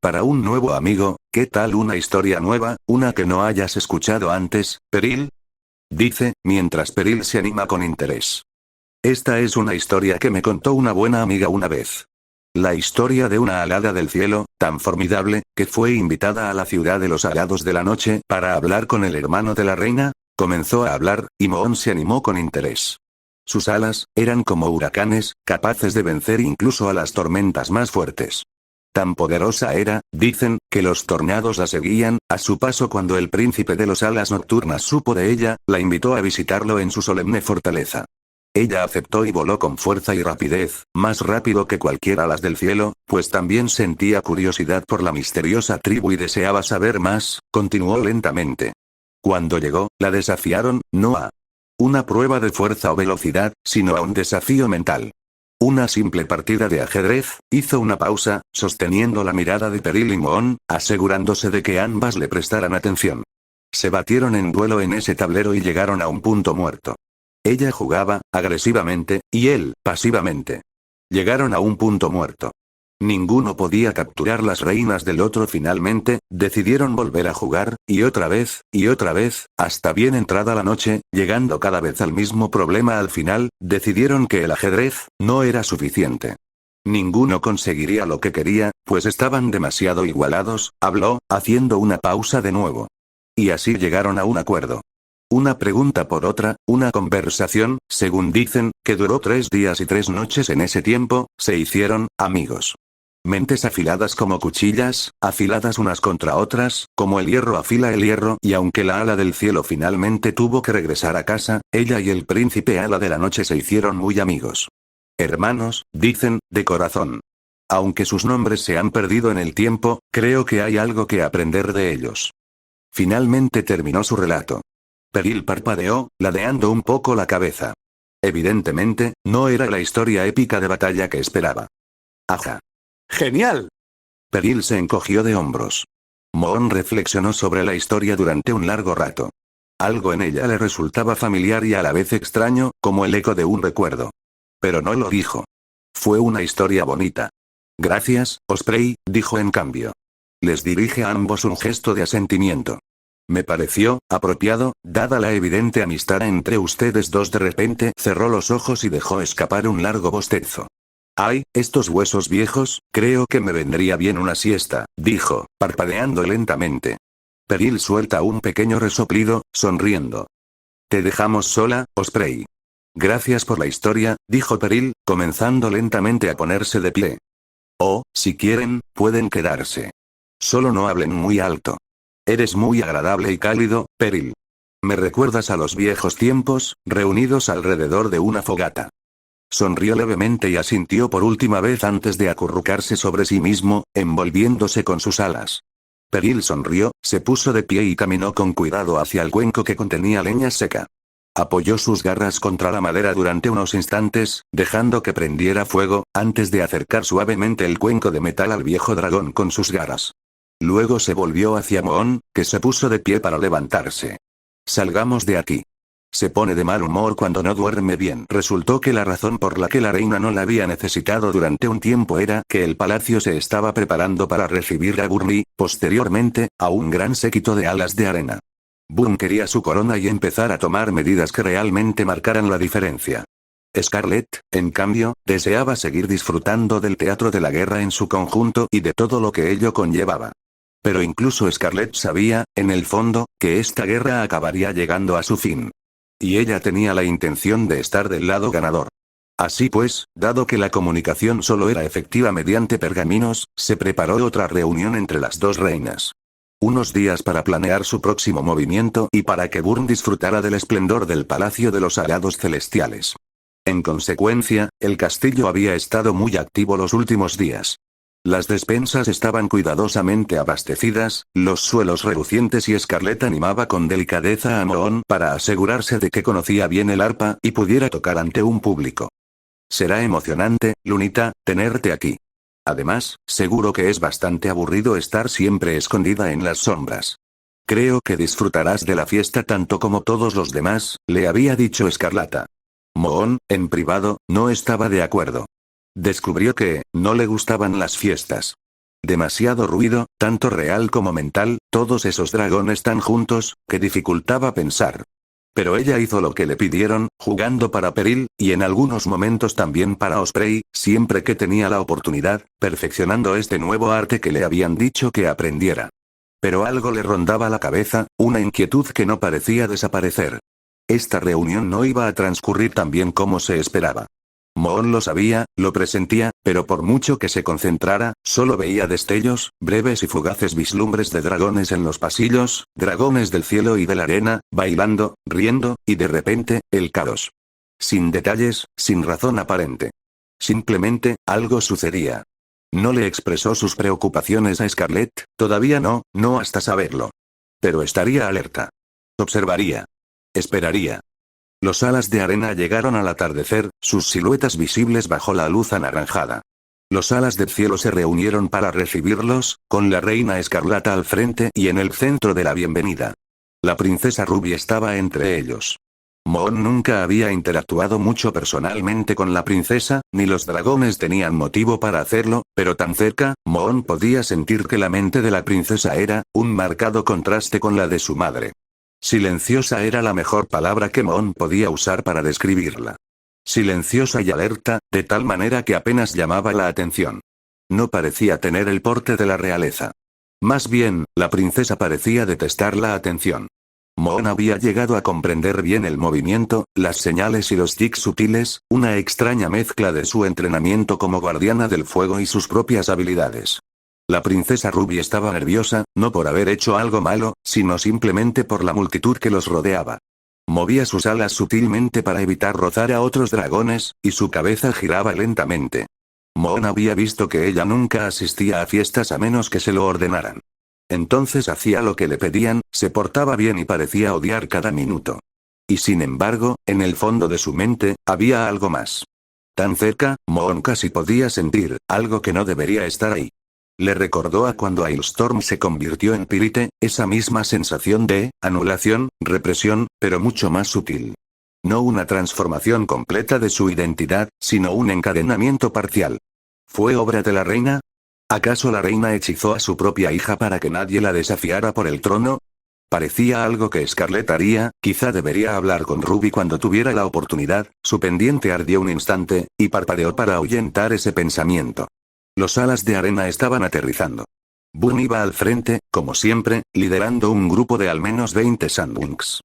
Para un nuevo amigo, ¿qué tal una historia nueva, una que no hayas escuchado antes, Peril? Dice, mientras Peril se anima con interés. Esta es una historia que me contó una buena amiga una vez. La historia de una alada del cielo, tan formidable, que fue invitada a la ciudad de los alados de la noche para hablar con el hermano de la reina. Comenzó a hablar, y Moon se animó con interés. Sus alas eran como huracanes, capaces de vencer incluso a las tormentas más fuertes. Tan poderosa era, dicen, que los tornados la seguían a su paso. Cuando el príncipe de los alas nocturnas supo de ella, la invitó a visitarlo en su solemne fortaleza. Ella aceptó y voló con fuerza y rapidez, más rápido que cualquier alas del cielo, pues también sentía curiosidad por la misteriosa tribu y deseaba saber más. Continuó lentamente. Cuando llegó, la desafiaron, no a una prueba de fuerza o velocidad, sino a un desafío mental. Una simple partida de ajedrez. Hizo una pausa, sosteniendo la mirada de Peril y Moon, asegurándose de que ambas le prestaran atención. Se batieron en duelo en ese tablero y llegaron a un punto muerto. Ella jugaba, agresivamente, y él, pasivamente. Llegaron a un punto muerto. Ninguno podía capturar las reinas del otro. Finalmente, decidieron volver a jugar, y otra vez, hasta bien entrada la noche, llegando cada vez al mismo problema. Al final, decidieron que el ajedrez no era suficiente. Ninguno conseguiría lo que quería, pues estaban demasiado igualados. Habló, haciendo una pausa de nuevo. Y así llegaron a un acuerdo. Una pregunta por otra, una conversación, según dicen, que duró 3 días y 3 noches. En ese tiempo, se hicieron amigos. Mentes afiladas como cuchillas, afiladas unas contra otras, como el hierro afila el hierro. Y aunque la ala del cielo finalmente tuvo que regresar a casa, ella y el príncipe ala de la noche se hicieron muy amigos. Hermanos, dicen, de corazón. Aunque sus nombres se han perdido en el tiempo, creo que hay algo que aprender de ellos. Finalmente terminó su relato. Peril parpadeó, ladeando un poco la cabeza. Evidentemente, no era la historia épica de batalla que esperaba. ¡Ajá! ¡Genial! Peril se encogió de hombros. Moon reflexionó sobre la historia durante un largo rato. Algo en ella le resultaba familiar y a la vez extraño, como el eco de un recuerdo. Pero no lo dijo. Fue una historia bonita. Gracias, Osprey, dijo en cambio. Les dirige a ambos un gesto de asentimiento. Me pareció apropiado, dada la evidente amistad entre ustedes dos. De repente cerró los ojos y dejó escapar un largo bostezo. Ay, estos huesos viejos, creo que me vendría bien una siesta, dijo, parpadeando lentamente. Peril suelta un pequeño resoplido, sonriendo. Te dejamos sola, Osprey. Gracias por la historia, dijo Peril, comenzando lentamente a ponerse de pie. Oh, si quieren, pueden quedarse. Solo no hablen muy alto. Eres muy agradable y cálido, Peril. Me recuerdas a los viejos tiempos, reunidos alrededor de una fogata. Sonrió levemente y asintió por última vez antes de acurrucarse sobre sí mismo, envolviéndose con sus alas. Peril sonrió, se puso de pie y caminó con cuidado hacia el cuenco que contenía leña seca. Apoyó sus garras contra la madera durante unos instantes, dejando que prendiera fuego, antes de acercar suavemente el cuenco de metal al viejo dragón con sus garras. Luego se volvió hacia Moon, que se puso de pie para levantarse. Salgamos de aquí. Se pone de mal humor cuando no duerme bien. Resultó que la razón por la que la reina no la había necesitado durante un tiempo era que el palacio se estaba preparando para recibir a Burnie, posteriormente, a un gran séquito de alas de arena. Boone quería su corona y empezar a tomar medidas que realmente marcaran la diferencia. Scarlett, en cambio, deseaba seguir disfrutando del teatro de la guerra en su conjunto y de todo lo que ello conllevaba. Pero incluso Scarlett sabía, en el fondo, que esta guerra acabaría llegando a su fin. Y ella tenía la intención de estar del lado ganador. Así pues, dado que la comunicación solo era efectiva mediante pergaminos, se preparó otra reunión entre las dos reinas. Unos días para planear su próximo movimiento y para que Boone disfrutara del esplendor del Palacio de los Alados Celestiales. En consecuencia, el castillo había estado muy activo los últimos días. Las despensas estaban cuidadosamente abastecidas, los suelos relucientes y Scarlett animaba con delicadeza a Moon para asegurarse de que conocía bien el arpa y pudiera tocar ante un público. Será emocionante, Lunita, tenerte aquí. Además, seguro que es bastante aburrido estar siempre escondida en las sombras. Creo que disfrutarás de la fiesta tanto como todos los demás, le había dicho Escarlata. Moon, en privado, no estaba de acuerdo. Descubrió que, no le gustaban las fiestas. Demasiado ruido, tanto real como mental, todos esos dragones tan juntos, que dificultaba pensar. Pero ella hizo lo que le pidieron, jugando para Peril, y en algunos momentos también para Osprey, siempre que tenía la oportunidad, perfeccionando este nuevo arte que le habían dicho que aprendiera. Pero algo le rondaba la cabeza, una inquietud que no parecía desaparecer. Esta reunión no iba a transcurrir tan bien como se esperaba. Moon lo sabía, lo presentía, pero por mucho que se concentrara, solo veía destellos, breves y fugaces vislumbres de dragones en los pasillos, dragones del cielo y de la arena, bailando, riendo, y de repente, el caos. Sin detalles, sin razón aparente. Simplemente, algo sucedía. No le expresó sus preocupaciones a Scarlett, todavía no hasta saberlo. Pero estaría alerta. Observaría. Esperaría. Los alas de arena llegaron al atardecer, sus siluetas visibles bajo la luz anaranjada. Los alas del cielo se reunieron para recibirlos, con la reina Escarlata al frente y en el centro de la bienvenida. La princesa Ruby estaba entre ellos. Moon nunca había interactuado mucho personalmente con la princesa, ni los dragones tenían motivo para hacerlo, pero tan cerca, Moon podía sentir que la mente de la princesa era, un marcado contraste con la de su madre. Silenciosa era la mejor palabra que Moon podía usar para describirla. Silenciosa y alerta, de tal manera que apenas llamaba la atención. No parecía tener el porte de la realeza. Más bien, la princesa parecía detestar la atención. Moon había llegado a comprender bien el movimiento, las señales y los tics sutiles, una extraña mezcla de su entrenamiento como guardiana del fuego y sus propias habilidades. La princesa Ruby estaba nerviosa, no por haber hecho algo malo, sino simplemente por la multitud que los rodeaba. Movía sus alas sutilmente para evitar rozar a otros dragones, y su cabeza giraba lentamente. Moon había visto que ella nunca asistía a fiestas a menos que se lo ordenaran. Entonces hacía lo que le pedían, se portaba bien y parecía odiar cada minuto. Y sin embargo, en el fondo de su mente, había algo más. Tan cerca, Moon casi podía sentir, algo que no debería estar ahí. Le recordó a cuando Ailstorm se convirtió en Pyrite, esa misma sensación de anulación, represión, pero mucho más sutil. No una transformación completa de su identidad, sino un encadenamiento parcial. ¿Fue obra de la reina? ¿Acaso la reina hechizó a su propia hija para que nadie la desafiara por el trono? Parecía algo que Scarlett haría, quizá debería hablar con Ruby cuando tuviera la oportunidad, su pendiente ardió un instante, y parpadeó para ahuyentar ese pensamiento. Los alas de arena estaban aterrizando. Boone iba al frente, como siempre, liderando un grupo de al menos 20 Sandwings.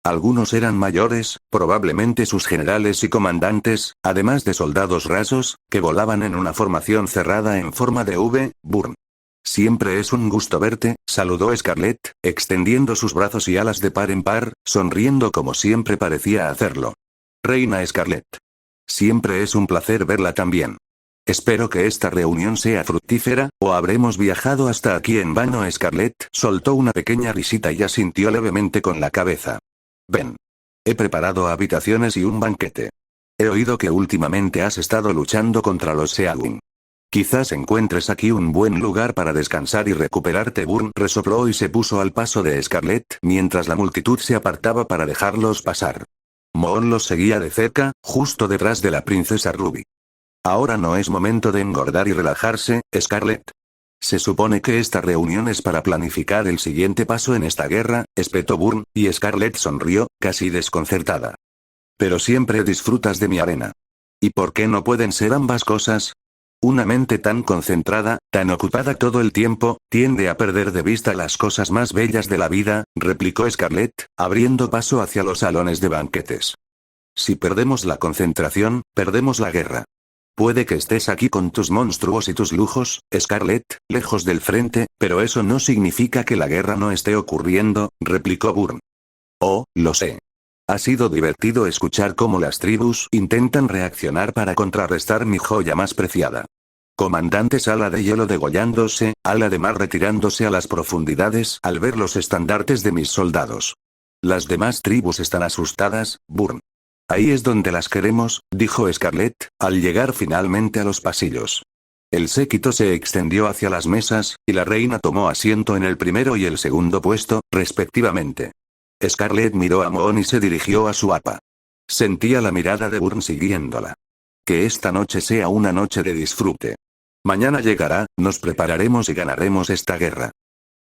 Algunos eran mayores, probablemente sus generales y comandantes, además de soldados rasos, que volaban en una formación cerrada en forma de V. Boone. Siempre es un gusto verte, saludó Scarlett, extendiendo sus brazos y alas de par en par, sonriendo como siempre parecía hacerlo. Reina Scarlett. Siempre es un placer verla también. Espero que esta reunión sea fructífera, o habremos viajado hasta aquí en vano. Scarlett soltó una pequeña risita y asintió levemente con la cabeza. Ven. He preparado habitaciones y un banquete. He oído que últimamente has estado luchando contra los Seawin. Quizás encuentres aquí un buen lugar para descansar y recuperarte. Boone resopló y se puso al paso de Scarlett mientras la multitud se apartaba para dejarlos pasar. Moon los seguía de cerca, justo detrás de la princesa Ruby. Ahora no es momento de engordar y relajarse, Scarlett. Se supone que esta reunión es para planificar el siguiente paso en esta guerra, espetó Boone, y Scarlett sonrió, casi desconcertada. Pero siempre disfrutas de mi arena. ¿Y por qué no pueden ser ambas cosas? Una mente tan concentrada, tan ocupada todo el tiempo, tiende a perder de vista las cosas más bellas de la vida, replicó Scarlett, abriendo paso hacia los salones de banquetes. Si perdemos la concentración, perdemos la guerra. Puede que estés aquí con tus monstruos y tus lujos, Scarlett, lejos del frente, pero eso no significa que la guerra no esté ocurriendo, replicó Boone. Oh, lo sé. Ha sido divertido escuchar cómo las tribus intentan reaccionar para contrarrestar mi joya más preciada. Comandantes ala de hielo degollándose, ala de mar retirándose a las profundidades al ver los estandartes de mis soldados. Las demás tribus están asustadas, Boone. Ahí es donde las queremos, dijo Scarlett, al llegar finalmente a los pasillos. El séquito se extendió hacia las mesas, y la reina tomó asiento en el primero y el segundo puesto, respectivamente. Scarlett miró a Moon y se dirigió a su apa. Sentía la mirada de Burn siguiéndola. Que esta noche sea una noche de disfrute. Mañana llegará, nos prepararemos y ganaremos esta guerra.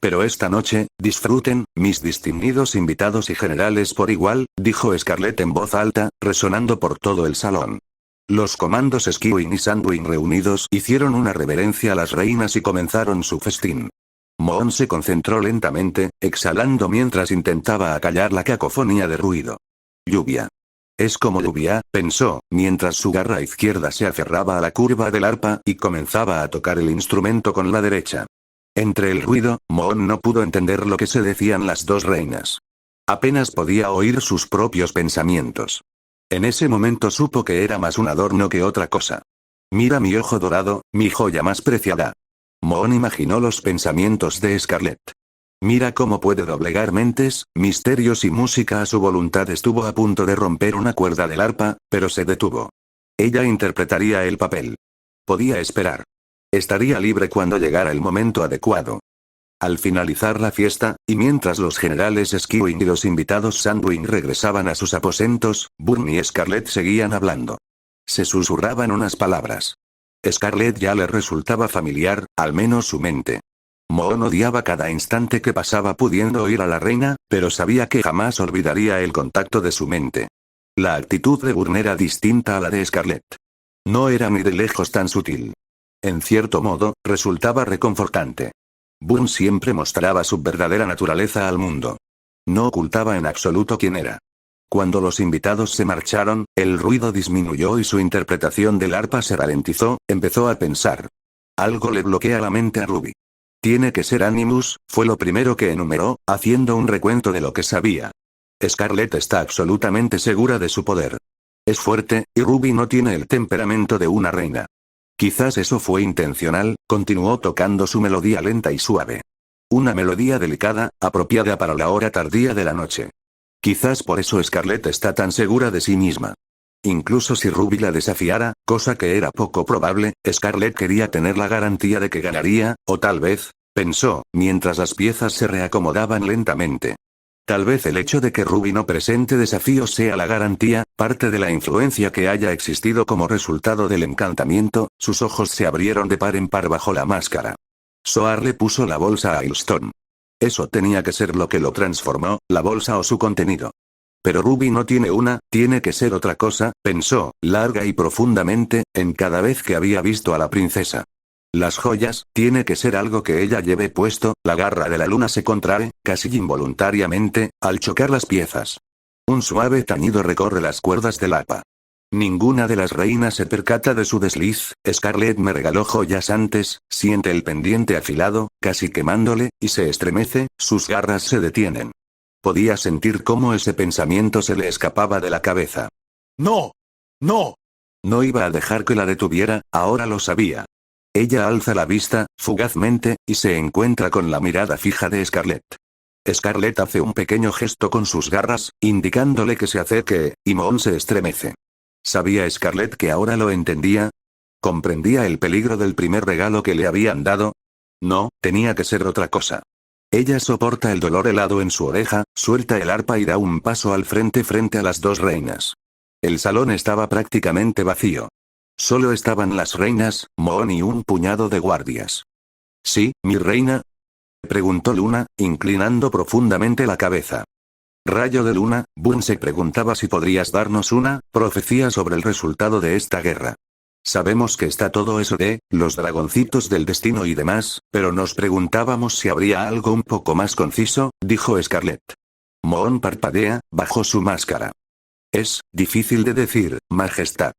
Pero esta noche, disfruten, mis distinguidos invitados y generales por igual, dijo Scarlett en voz alta, resonando por todo el salón. Los comandos Skywing y Sandwing reunidos hicieron una reverencia a las reinas y comenzaron su festín. Moon se concentró lentamente, exhalando mientras intentaba acallar la cacofonía de ruido. Lluvia. Es como lluvia, pensó, mientras su garra izquierda se aferraba a la curva del arpa y comenzaba a tocar el instrumento con la derecha. Entre el ruido, Moon no pudo entender lo que se decían las dos reinas. Apenas podía oír sus propios pensamientos. En ese momento supo que era más un adorno que otra cosa. Mira mi ojo dorado, mi joya más preciada. Moon imaginó los pensamientos de Scarlett. Mira cómo puede doblegar mentes, misterios y música a su voluntad. Estuvo a punto de romper una cuerda del arpa, pero se detuvo. Ella interpretaría el papel. Podía esperar. Estaría libre cuando llegara el momento adecuado. Al finalizar la fiesta, y mientras los generales Skywing y los invitados Sandwing regresaban a sus aposentos, Burn y Scarlett seguían hablando. Se susurraban unas palabras. Scarlett ya le resultaba familiar, al menos su mente. Moon odiaba cada instante que pasaba pudiendo oír a la reina, pero sabía que jamás olvidaría el contacto de su mente. La actitud de Burn era distinta a la de Scarlett. No era ni de lejos tan sutil. En cierto modo, resultaba reconfortante. Burn siempre mostraba su verdadera naturaleza al mundo. No ocultaba en absoluto quién era. Cuando los invitados se marcharon, el ruido disminuyó y su interpretación del arpa se ralentizó, empezó a pensar. Algo le bloquea la mente a Ruby. Tiene que ser Animus, fue lo primero que enumeró, haciendo un recuento de lo que sabía. Scarlett está absolutamente segura de su poder. Es fuerte, y Ruby no tiene el temperamento de una reina. Quizás eso fue intencional, continuó tocando su melodía lenta y suave. Una melodía delicada, apropiada para la hora tardía de la noche. Quizás por eso Scarlett está tan segura de sí misma. Incluso si Ruby la desafiara, cosa que era poco probable, Scarlett quería tener la garantía de que ganaría, o tal vez, pensó, mientras las piezas se reacomodaban lentamente. Tal vez el hecho de que Ruby no presente desafíos sea la garantía, parte de la influencia que haya existido como resultado del encantamiento. Sus ojos se abrieron de par en par bajo la máscara. Soar le puso la bolsa a Ailstone. Eso tenía que ser lo que lo transformó, la bolsa o su contenido. Pero Ruby no tiene una, tiene que ser otra cosa, pensó, larga y profundamente, en cada vez que había visto a la princesa. Las joyas, tiene que ser algo que ella lleve puesto. La garra de la luna se contrae, casi involuntariamente, al chocar las piezas. Un suave tañido recorre las cuerdas del arpa. Ninguna de las reinas se percata de su desliz. Scarlett me regaló joyas antes, siente el pendiente afilado, casi quemándole, y se estremece, sus garras se detienen. Podía sentir cómo ese pensamiento se le escapaba de la cabeza. ¡No! ¡No! No iba a dejar que la detuviera, ahora lo sabía. Ella alza la vista, fugazmente, y se encuentra con la mirada fija de Scarlett. Scarlett hace un pequeño gesto con sus garras, indicándole que se acerque, y Moon se estremece. ¿Sabía Scarlett que ahora lo entendía? ¿Comprendía el peligro del primer regalo que le habían dado? No, tenía que ser otra cosa. Ella soporta el dolor helado en su oreja, suelta el arpa y da un paso al frente a las dos reinas. El salón estaba prácticamente vacío. Solo estaban las reinas, Moon y un puñado de guardias. ¿Sí, mi reina? Preguntó Luna, inclinando profundamente la cabeza. Rayo de luna, Burn se preguntaba si podrías darnos una profecía sobre el resultado de esta guerra. Sabemos que está todo eso de los dragoncitos del destino y demás, pero nos preguntábamos si habría algo un poco más conciso, dijo Scarlett. Moon parpadea, bajó su máscara. Es difícil de decir, Majestad.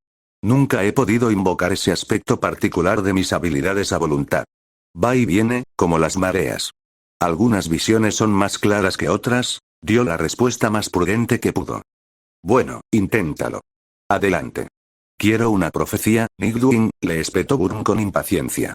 Nunca he podido invocar ese aspecto particular de mis habilidades a voluntad. Va y viene, como las mareas. Algunas visiones son más claras que otras, dio la respuesta más prudente que pudo. Bueno, inténtalo. Adelante. Quiero una profecía, Nightwing, le espetó Burn con impaciencia.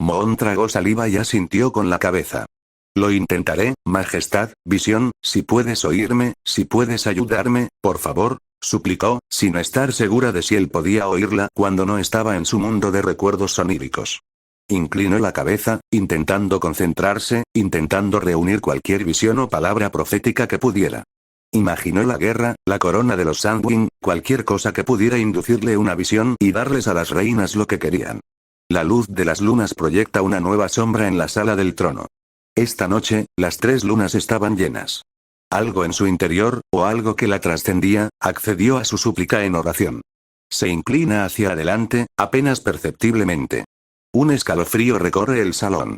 Moon tragó saliva y asintió con la cabeza. Lo intentaré, Majestad, visión, si puedes oírme, si puedes ayudarme, por favor. suplicó, sin estar segura de si él podía oírla cuando no estaba en su mundo de recuerdos soníricos. Inclinó la cabeza, intentando concentrarse, intentando reunir cualquier visión o palabra profética que pudiera. Imaginó la guerra, la corona de los Sandwing, cualquier cosa que pudiera inducirle una visión y darles a las reinas lo que querían. La luz de las lunas proyecta una nueva sombra en la sala del trono. Esta noche, las 3 lunas estaban llenas. Algo en su interior, o algo que la trascendía, accedió a su súplica en oración. Se inclina hacia adelante, apenas perceptiblemente. Un escalofrío recorre el salón.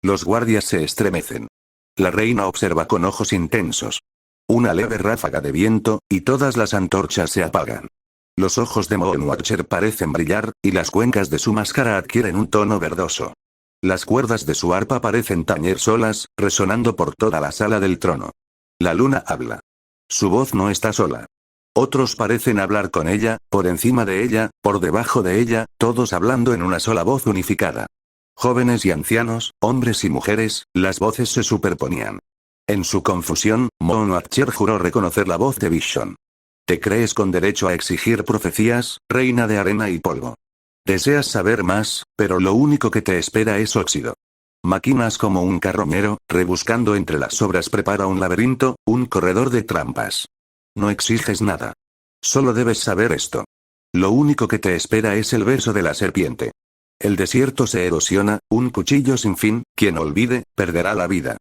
Los guardias se estremecen. La reina observa con ojos intensos. Una leve ráfaga de viento, y todas las antorchas se apagan. Los ojos de Moon Watcher parecen brillar, y las cuencas de su máscara adquieren un tono verdoso. Las cuerdas de su arpa parecen tañer solas, resonando por toda la sala del trono. La luna habla. Su voz no está sola. Otros parecen hablar con ella, por encima de ella, por debajo de ella, todos hablando en una sola voz unificada. Jóvenes y ancianos, hombres y mujeres, las voces se superponían. En su confusión, Moon Watcher juró reconocer la voz de Vision. ¿Te crees con derecho a exigir profecías, reina de arena y polvo? Deseas saber más, pero lo único que te espera es óxido. Maquinas como un carroñero, rebuscando entre las sobras prepara un laberinto, un corredor de trampas. No exiges nada. Solo debes saber esto. Lo único que te espera es el beso de la serpiente. El desierto se erosiona, un cuchillo sin fin, quien olvide, perderá la vida.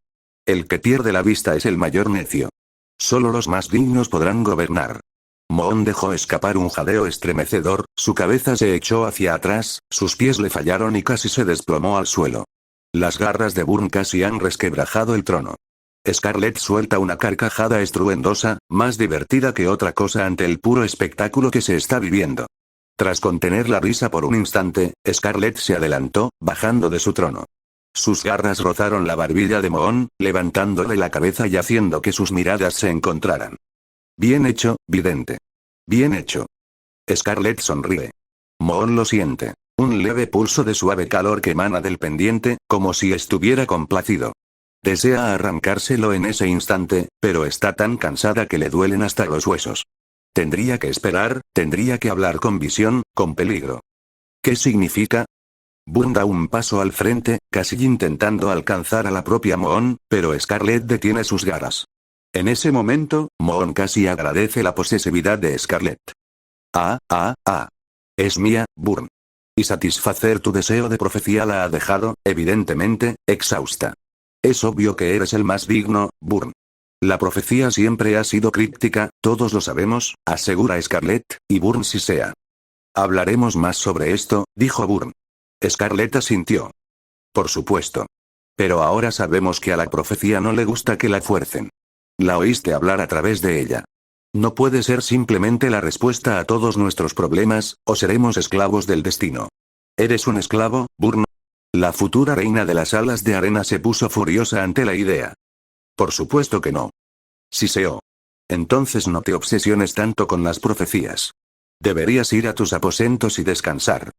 El que pierde la vista es el mayor necio. Solo los más dignos podrán gobernar. Moon dejó escapar un jadeo estremecedor, su cabeza se echó hacia atrás, sus pies le fallaron y casi se desplomó al suelo. Las garras de Burn casi han resquebrajado el trono. Scarlett suelta una carcajada estruendosa, más divertida que otra cosa ante el puro espectáculo que se está viviendo. Tras contener la risa por un instante, Scarlett se adelantó, bajando de su trono. Sus garras rozaron la barbilla de Moon, levantándole la cabeza y haciendo que sus miradas se encontraran. Bien hecho, vidente. Bien hecho. Scarlett sonríe. Moon lo siente. Un leve pulso de suave calor que emana del pendiente, como si estuviera complacido. Desea arrancárselo en ese instante, pero está tan cansada que le duelen hasta los huesos. Tendría que esperar, tendría que hablar con visión, con peligro. ¿Qué significa? Burn da un paso al frente, casi intentando alcanzar a la propia Moon, pero Scarlett detiene sus garras. En ese momento, Moon casi agradece la posesividad de Scarlett. Es mía, Burn. Y satisfacer tu deseo de profecía la ha dejado, evidentemente, exhausta. Es obvio que eres el más digno, Burn. La profecía siempre ha sido críptica, todos lo sabemos, asegura Scarlett, y Burn sisea. Hablaremos más sobre esto, dijo Burn. Scarlett asintió. Por supuesto. Pero ahora sabemos que a la profecía no le gusta que la fuercen. La oíste hablar a través de ella. No puede ser simplemente la respuesta a todos nuestros problemas, o seremos esclavos del destino. ¿Eres un esclavo, Burn? La futura reina de las alas de arena se puso furiosa ante la idea. Por supuesto que no. Siseó. Entonces no te obsesiones tanto con las profecías. Deberías ir a tus aposentos y descansar.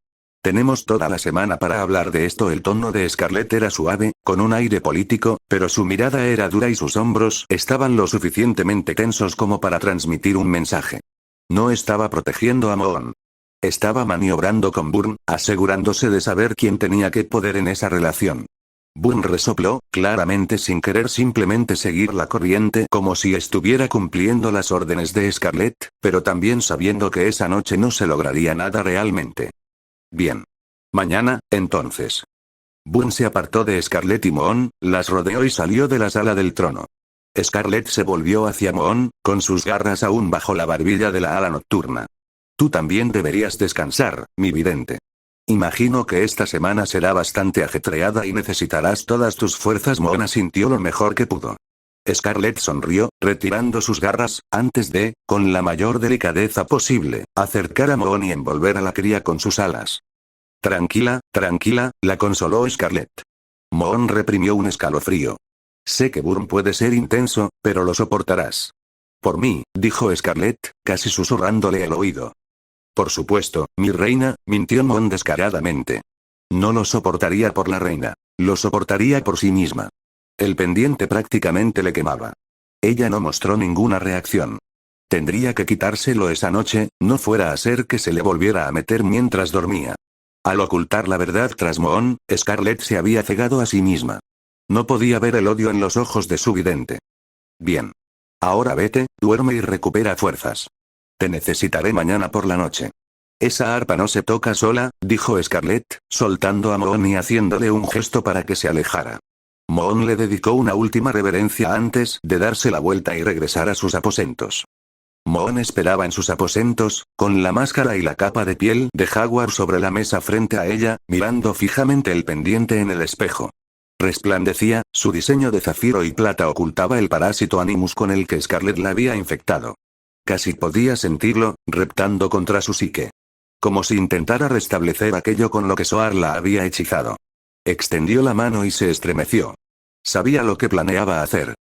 Tenemos toda la semana para hablar de esto. El tono de Scarlett era suave, con un aire político, pero su mirada era dura y sus hombros estaban lo suficientemente tensos como para transmitir un mensaje. No estaba protegiendo a Moon. Estaba maniobrando con Burn, asegurándose de saber quién tenía qué poder en esa relación. Burn resopló, claramente sin querer simplemente seguir la corriente como si estuviera cumpliendo las órdenes de Scarlett, pero también sabiendo que esa noche no se lograría nada realmente. Bien. Mañana, entonces. Burn se apartó de Scarlett y Moon, las rodeó y salió de la sala del trono. Scarlett se volvió hacia Moon, con sus garras aún bajo la barbilla de la ala nocturna. Tú también deberías descansar, mi vidente. Imagino que esta semana será bastante ajetreada y necesitarás todas tus fuerzas. Moon asintió lo mejor que pudo. Scarlett sonrió, retirando sus garras, antes de, con la mayor delicadeza posible, acercar a Moon y envolver a la cría con sus alas. Tranquila, tranquila, la consoló Scarlett. Moon reprimió un escalofrío. Sé que Burn puede ser intenso, pero lo soportarás. Por mí, dijo Scarlett, casi susurrándole al oído. Por supuesto, mi reina, mintió Moon descaradamente. No lo soportaría por la reina. Lo soportaría por sí misma. El pendiente prácticamente le quemaba. Ella no mostró ninguna reacción. Tendría que quitárselo esa noche, no fuera a ser que se le volviera a meter mientras dormía. Al ocultar la verdad tras Moon, Scarlett se había cegado a sí misma. No podía ver el odio en los ojos de su vidente. Bien. Ahora vete, duerme y recupera fuerzas. Te necesitaré mañana por la noche. Esa arpa no se toca sola, dijo Scarlett, soltando a Moon y haciéndole un gesto para que se alejara. Moon le dedicó una última reverencia antes de darse la vuelta y regresar a sus aposentos. Moon esperaba en sus aposentos, con la máscara y la capa de piel de jaguar sobre la mesa frente a ella, mirando fijamente el pendiente en el espejo. Resplandecía, su diseño de zafiro y plata ocultaba el parásito Animus con el que Scarlett la había infectado. Casi podía sentirlo, reptando contra su psique. Como si intentara restablecer aquello con lo que Soar la había hechizado. Extendió la mano y se estremeció. Sabía lo que planeaba hacer.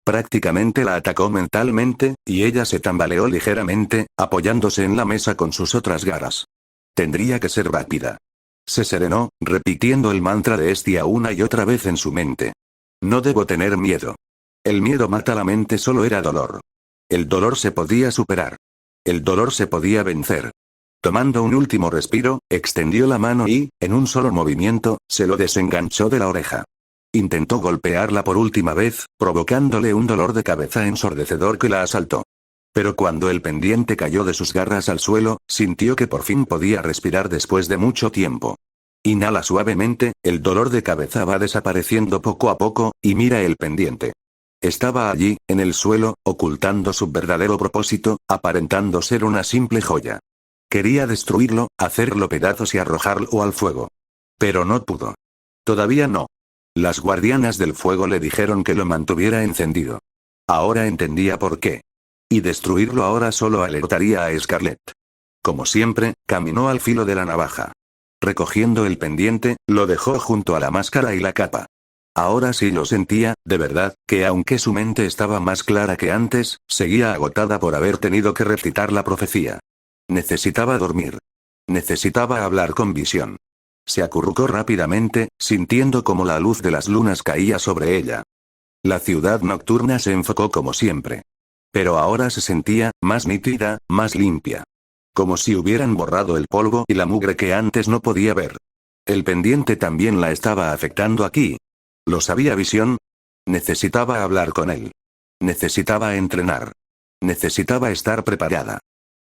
Prácticamente la atacó mentalmente, y ella se tambaleó ligeramente, apoyándose en la mesa con sus otras garras. Tendría que ser rápida. Se serenó, repitiendo el mantra de Estia una y otra vez en su mente. No debo tener miedo. El miedo mata la mente, solo era dolor. El dolor se podía superar. El dolor se podía vencer. Tomando un último respiro, extendió la mano y, en un solo movimiento, se lo desenganchó de la oreja. Intentó golpearla por última vez, provocándole un dolor de cabeza ensordecedor que la asaltó. Pero cuando el pendiente cayó de sus garras al suelo, sintió que por fin podía respirar después de mucho tiempo. Inhala suavemente, el dolor de cabeza va desapareciendo poco a poco, y mira el pendiente. Estaba allí, en el suelo, ocultando su verdadero propósito, aparentando ser una simple joya. Quería destruirlo, hacerlo pedazos y arrojarlo al fuego. Pero no pudo. Todavía no. Las guardianas del fuego le dijeron que lo mantuviera encendido. Ahora entendía por qué. Y destruirlo ahora solo alertaría a Scarlett. Como siempre, caminó al filo de la navaja. Recogiendo el pendiente, lo dejó junto a la máscara y la capa. Ahora sí lo sentía, de verdad, que aunque su mente estaba más clara que antes, seguía agotada por haber tenido que recitar la profecía. Necesitaba dormir. Necesitaba hablar con Visión. Se acurrucó rápidamente, sintiendo como la luz de las lunas caía sobre ella. La ciudad nocturna se enfocó como siempre. Pero ahora se sentía, más nítida, más limpia. Como si hubieran borrado el polvo y la mugre que antes no podía ver. El pendiente también la estaba afectando aquí. ¿Lo sabía Visión? Necesitaba hablar con él. Necesitaba entrenar. Necesitaba estar preparada.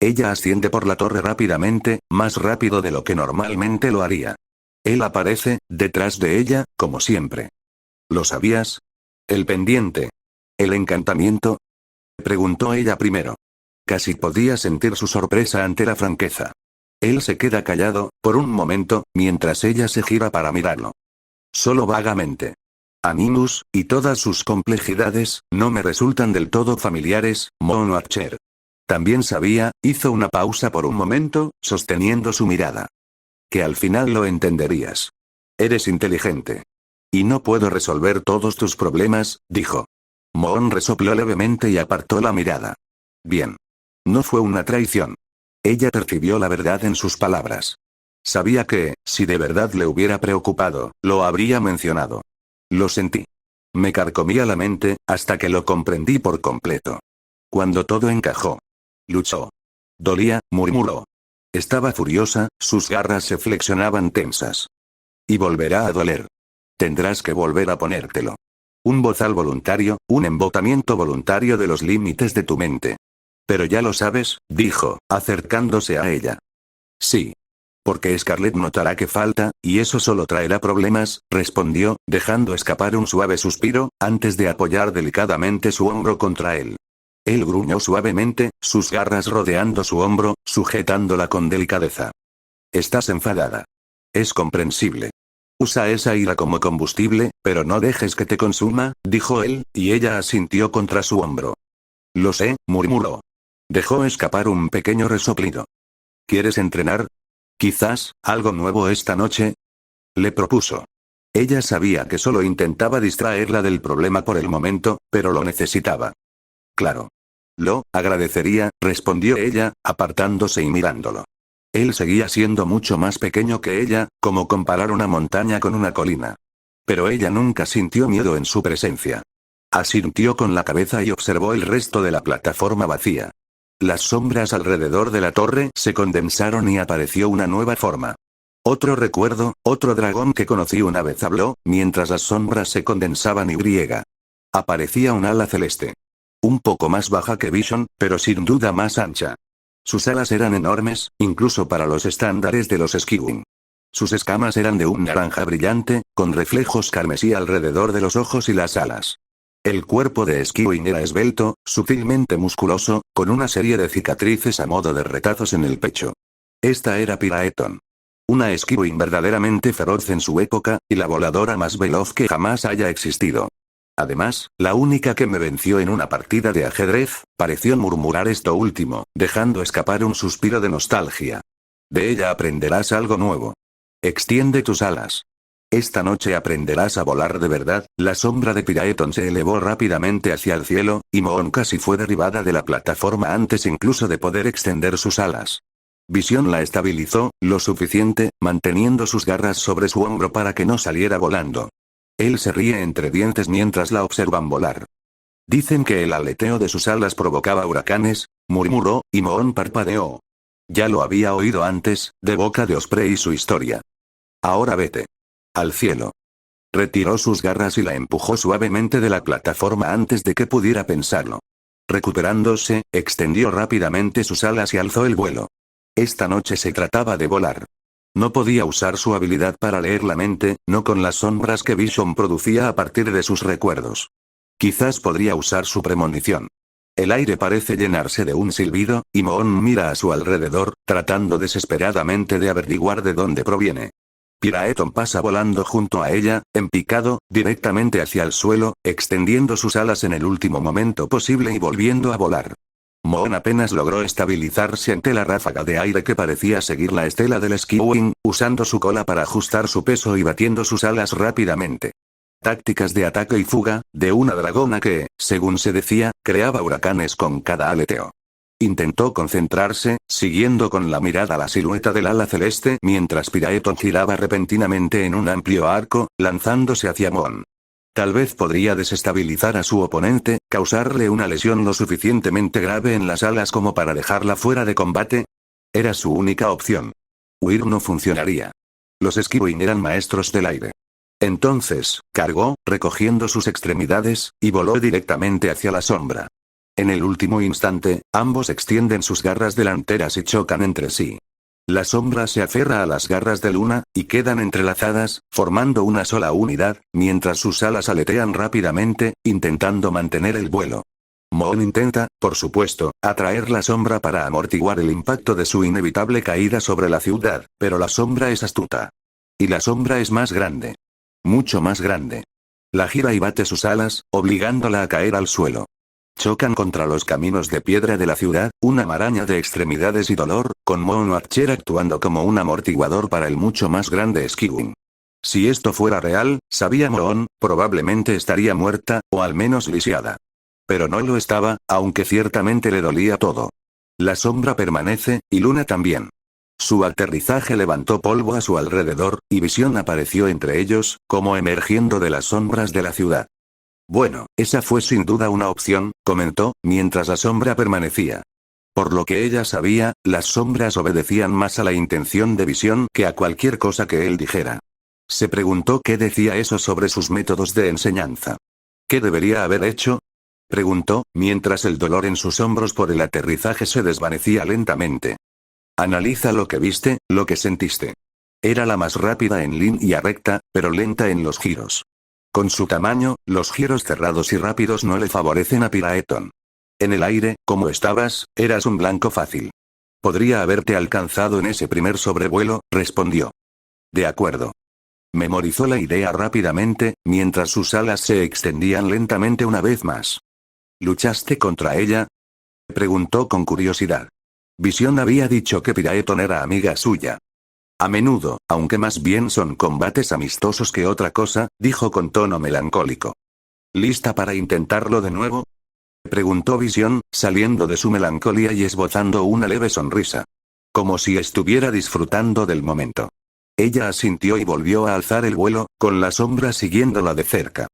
Ella asciende por la torre rápidamente, más rápido de lo que normalmente lo haría. Él aparece, detrás de ella, como siempre. ¿Lo sabías? ¿El pendiente? ¿El encantamiento? Preguntó ella primero. Casi podía sentir su sorpresa ante la franqueza. Él se queda callado, por un momento, mientras ella se gira para mirarlo. Solo vagamente. Animus, y todas sus complejidades, no me resultan del todo familiares, Moon Archer. También sabía, hizo una pausa por un momento, sosteniendo su mirada. Que al final lo entenderías. Eres inteligente. Y no puedo resolver todos tus problemas, dijo. Moon resopló levemente y apartó la mirada. Bien. No fue una traición. Ella percibió la verdad en sus palabras. Sabía que, si de verdad le hubiera preocupado, lo habría mencionado. Lo sentí. Me carcomía la mente, hasta que lo comprendí por completo. Cuando todo encajó. Luchó. Dolía, murmuró. Estaba furiosa, sus garras se flexionaban tensas. Y volverá a doler. Tendrás que volver a ponértelo. Un bozal voluntario, un embotamiento voluntario de los límites de tu mente. Pero ya lo sabes, dijo, acercándose a ella. Sí. Porque Scarlett notará que falta, y eso solo traerá problemas, respondió, dejando escapar un suave suspiro, antes de apoyar delicadamente su hombro contra él. Él gruñó suavemente, sus garras rodeando su hombro, sujetándola con delicadeza. Estás enfadada. Es comprensible. Usa esa ira como combustible, pero no dejes que te consuma, dijo él, y ella asintió contra su hombro. Lo sé, murmuró. Dejó escapar un pequeño resoplido. ¿Quieres entrenar? Quizás, algo nuevo esta noche. Le propuso. Ella sabía que solo intentaba distraerla del problema por el momento, pero lo necesitaba. Claro. Lo agradecería, respondió ella, apartándose y mirándolo. Él seguía siendo mucho más pequeño que ella, como comparar una montaña con una colina. Pero ella nunca sintió miedo en su presencia. Asintió con la cabeza y observó el resto de la plataforma vacía. Las sombras alrededor de la torre se condensaron y apareció una nueva forma. Otro recuerdo, otro dragón que conocí una vez habló, mientras las sombras se condensaban y griega. Aparecía un ala celeste. Un poco más baja que Vision, pero sin duda más ancha. Sus alas eran enormes, incluso para los estándares de los Skywing. Sus escamas eran de un naranja brillante, con reflejos carmesí alrededor de los ojos y las alas. El cuerpo de Skywing era esbelto, sutilmente musculoso, con una serie de cicatrices a modo de retazos en el pecho. Esta era Pyraethon. Una Skywing verdaderamente feroz en su época, y la voladora más veloz que jamás haya existido. Además, la única que me venció en una partida de ajedrez, pareció murmurar esto último, dejando escapar un suspiro de nostalgia. De ella aprenderás algo nuevo. Extiende tus alas. Esta noche aprenderás a volar de verdad. La sombra de Pyraethon se elevó rápidamente hacia el cielo, y Moon casi fue derribada de la plataforma antes incluso de poder extender sus alas. Vision la estabilizó, lo suficiente, manteniendo sus garras sobre su hombro para que no saliera volando. Él se ríe entre dientes mientras la observan volar. Dicen que el aleteo de sus alas provocaba huracanes, murmuró, y Moon parpadeó. Ya lo había oído antes, de boca de Osprey y su historia. Ahora vete. Al cielo. Retiró sus garras y la empujó suavemente de la plataforma antes de que pudiera pensarlo. Recuperándose, extendió rápidamente sus alas y alzó el vuelo. Esta noche se trataba de volar. No podía usar su habilidad para leer la mente, no con las sombras que Vision producía a partir de sus recuerdos. Quizás podría usar su premonición. El aire parece llenarse de un silbido, y Moon mira a su alrededor, tratando desesperadamente de averiguar de dónde proviene. Pyraethon pasa volando junto a ella, en picado, directamente hacia el suelo, extendiendo sus alas en el último momento posible y volviendo a volar. Moon apenas logró estabilizarse ante la ráfaga de aire que parecía seguir la estela del Skywing, usando su cola para ajustar su peso y batiendo sus alas rápidamente. Tácticas de ataque y fuga, de una dragona que, según se decía, creaba huracanes con cada aleteo. Intentó concentrarse, siguiendo con la mirada la silueta del ala celeste mientras Pyraethon giraba repentinamente en un amplio arco, lanzándose hacia Moon. Tal vez podría desestabilizar a su oponente, causarle una lesión lo suficientemente grave en las alas como para dejarla fuera de combate. Era su única opción. Huir no funcionaría. Los Skywing eran maestros del aire. Entonces, cargó, recogiendo sus extremidades, y voló directamente hacia la sombra. En el último instante, ambos extienden sus garras delanteras y chocan entre sí. La sombra se aferra a las garras de Luna, y quedan entrelazadas, formando una sola unidad, mientras sus alas aletean rápidamente, intentando mantener el vuelo. Moon intenta, por supuesto, atraer la sombra para amortiguar el impacto de su inevitable caída sobre la ciudad, pero la sombra es astuta. Y la sombra es más grande. Mucho más grande. La gira y bate sus alas, obligándola a caer al suelo. Chocan contra los caminos de piedra de la ciudad, una maraña de extremidades y dolor, con Moon Archer actuando como un amortiguador para el mucho más grande Skywing. Si esto fuera real, sabía Moon, probablemente estaría muerta, o al menos lisiada. Pero no lo estaba, aunque ciertamente le dolía todo. La sombra permanece, y Luna también. Su aterrizaje levantó polvo a su alrededor, y Vision apareció entre ellos, como emergiendo de las sombras de la ciudad. Bueno, esa fue sin duda una opción, comentó, mientras la sombra permanecía. Por lo que ella sabía, las sombras obedecían más a la intención de Vision que a cualquier cosa que él dijera. Se preguntó qué decía eso sobre sus métodos de enseñanza. ¿Qué debería haber hecho? Preguntó, mientras el dolor en sus hombros por el aterrizaje se desvanecía lentamente. Analiza lo que viste, lo que sentiste. Era la más rápida en línea recta, pero lenta en los giros. Con su tamaño, los giros cerrados y rápidos no le favorecen a Pyraethon. En el aire, como estabas, eras un blanco fácil. Podría haberte alcanzado en ese primer sobrevuelo, respondió. De acuerdo. Memorizó la idea rápidamente, mientras sus alas se extendían lentamente una vez más. ¿Luchaste contra ella? Preguntó con curiosidad. Vision había dicho que Pyraethon era amiga suya. A menudo, aunque más bien son combates amistosos que otra cosa, dijo con tono melancólico. ¿Lista para intentarlo de nuevo? Preguntó Vision, saliendo de su melancolía y esbozando una leve sonrisa. Como si estuviera disfrutando del momento. Ella asintió y volvió a alzar el vuelo, con la sombra siguiéndola de cerca.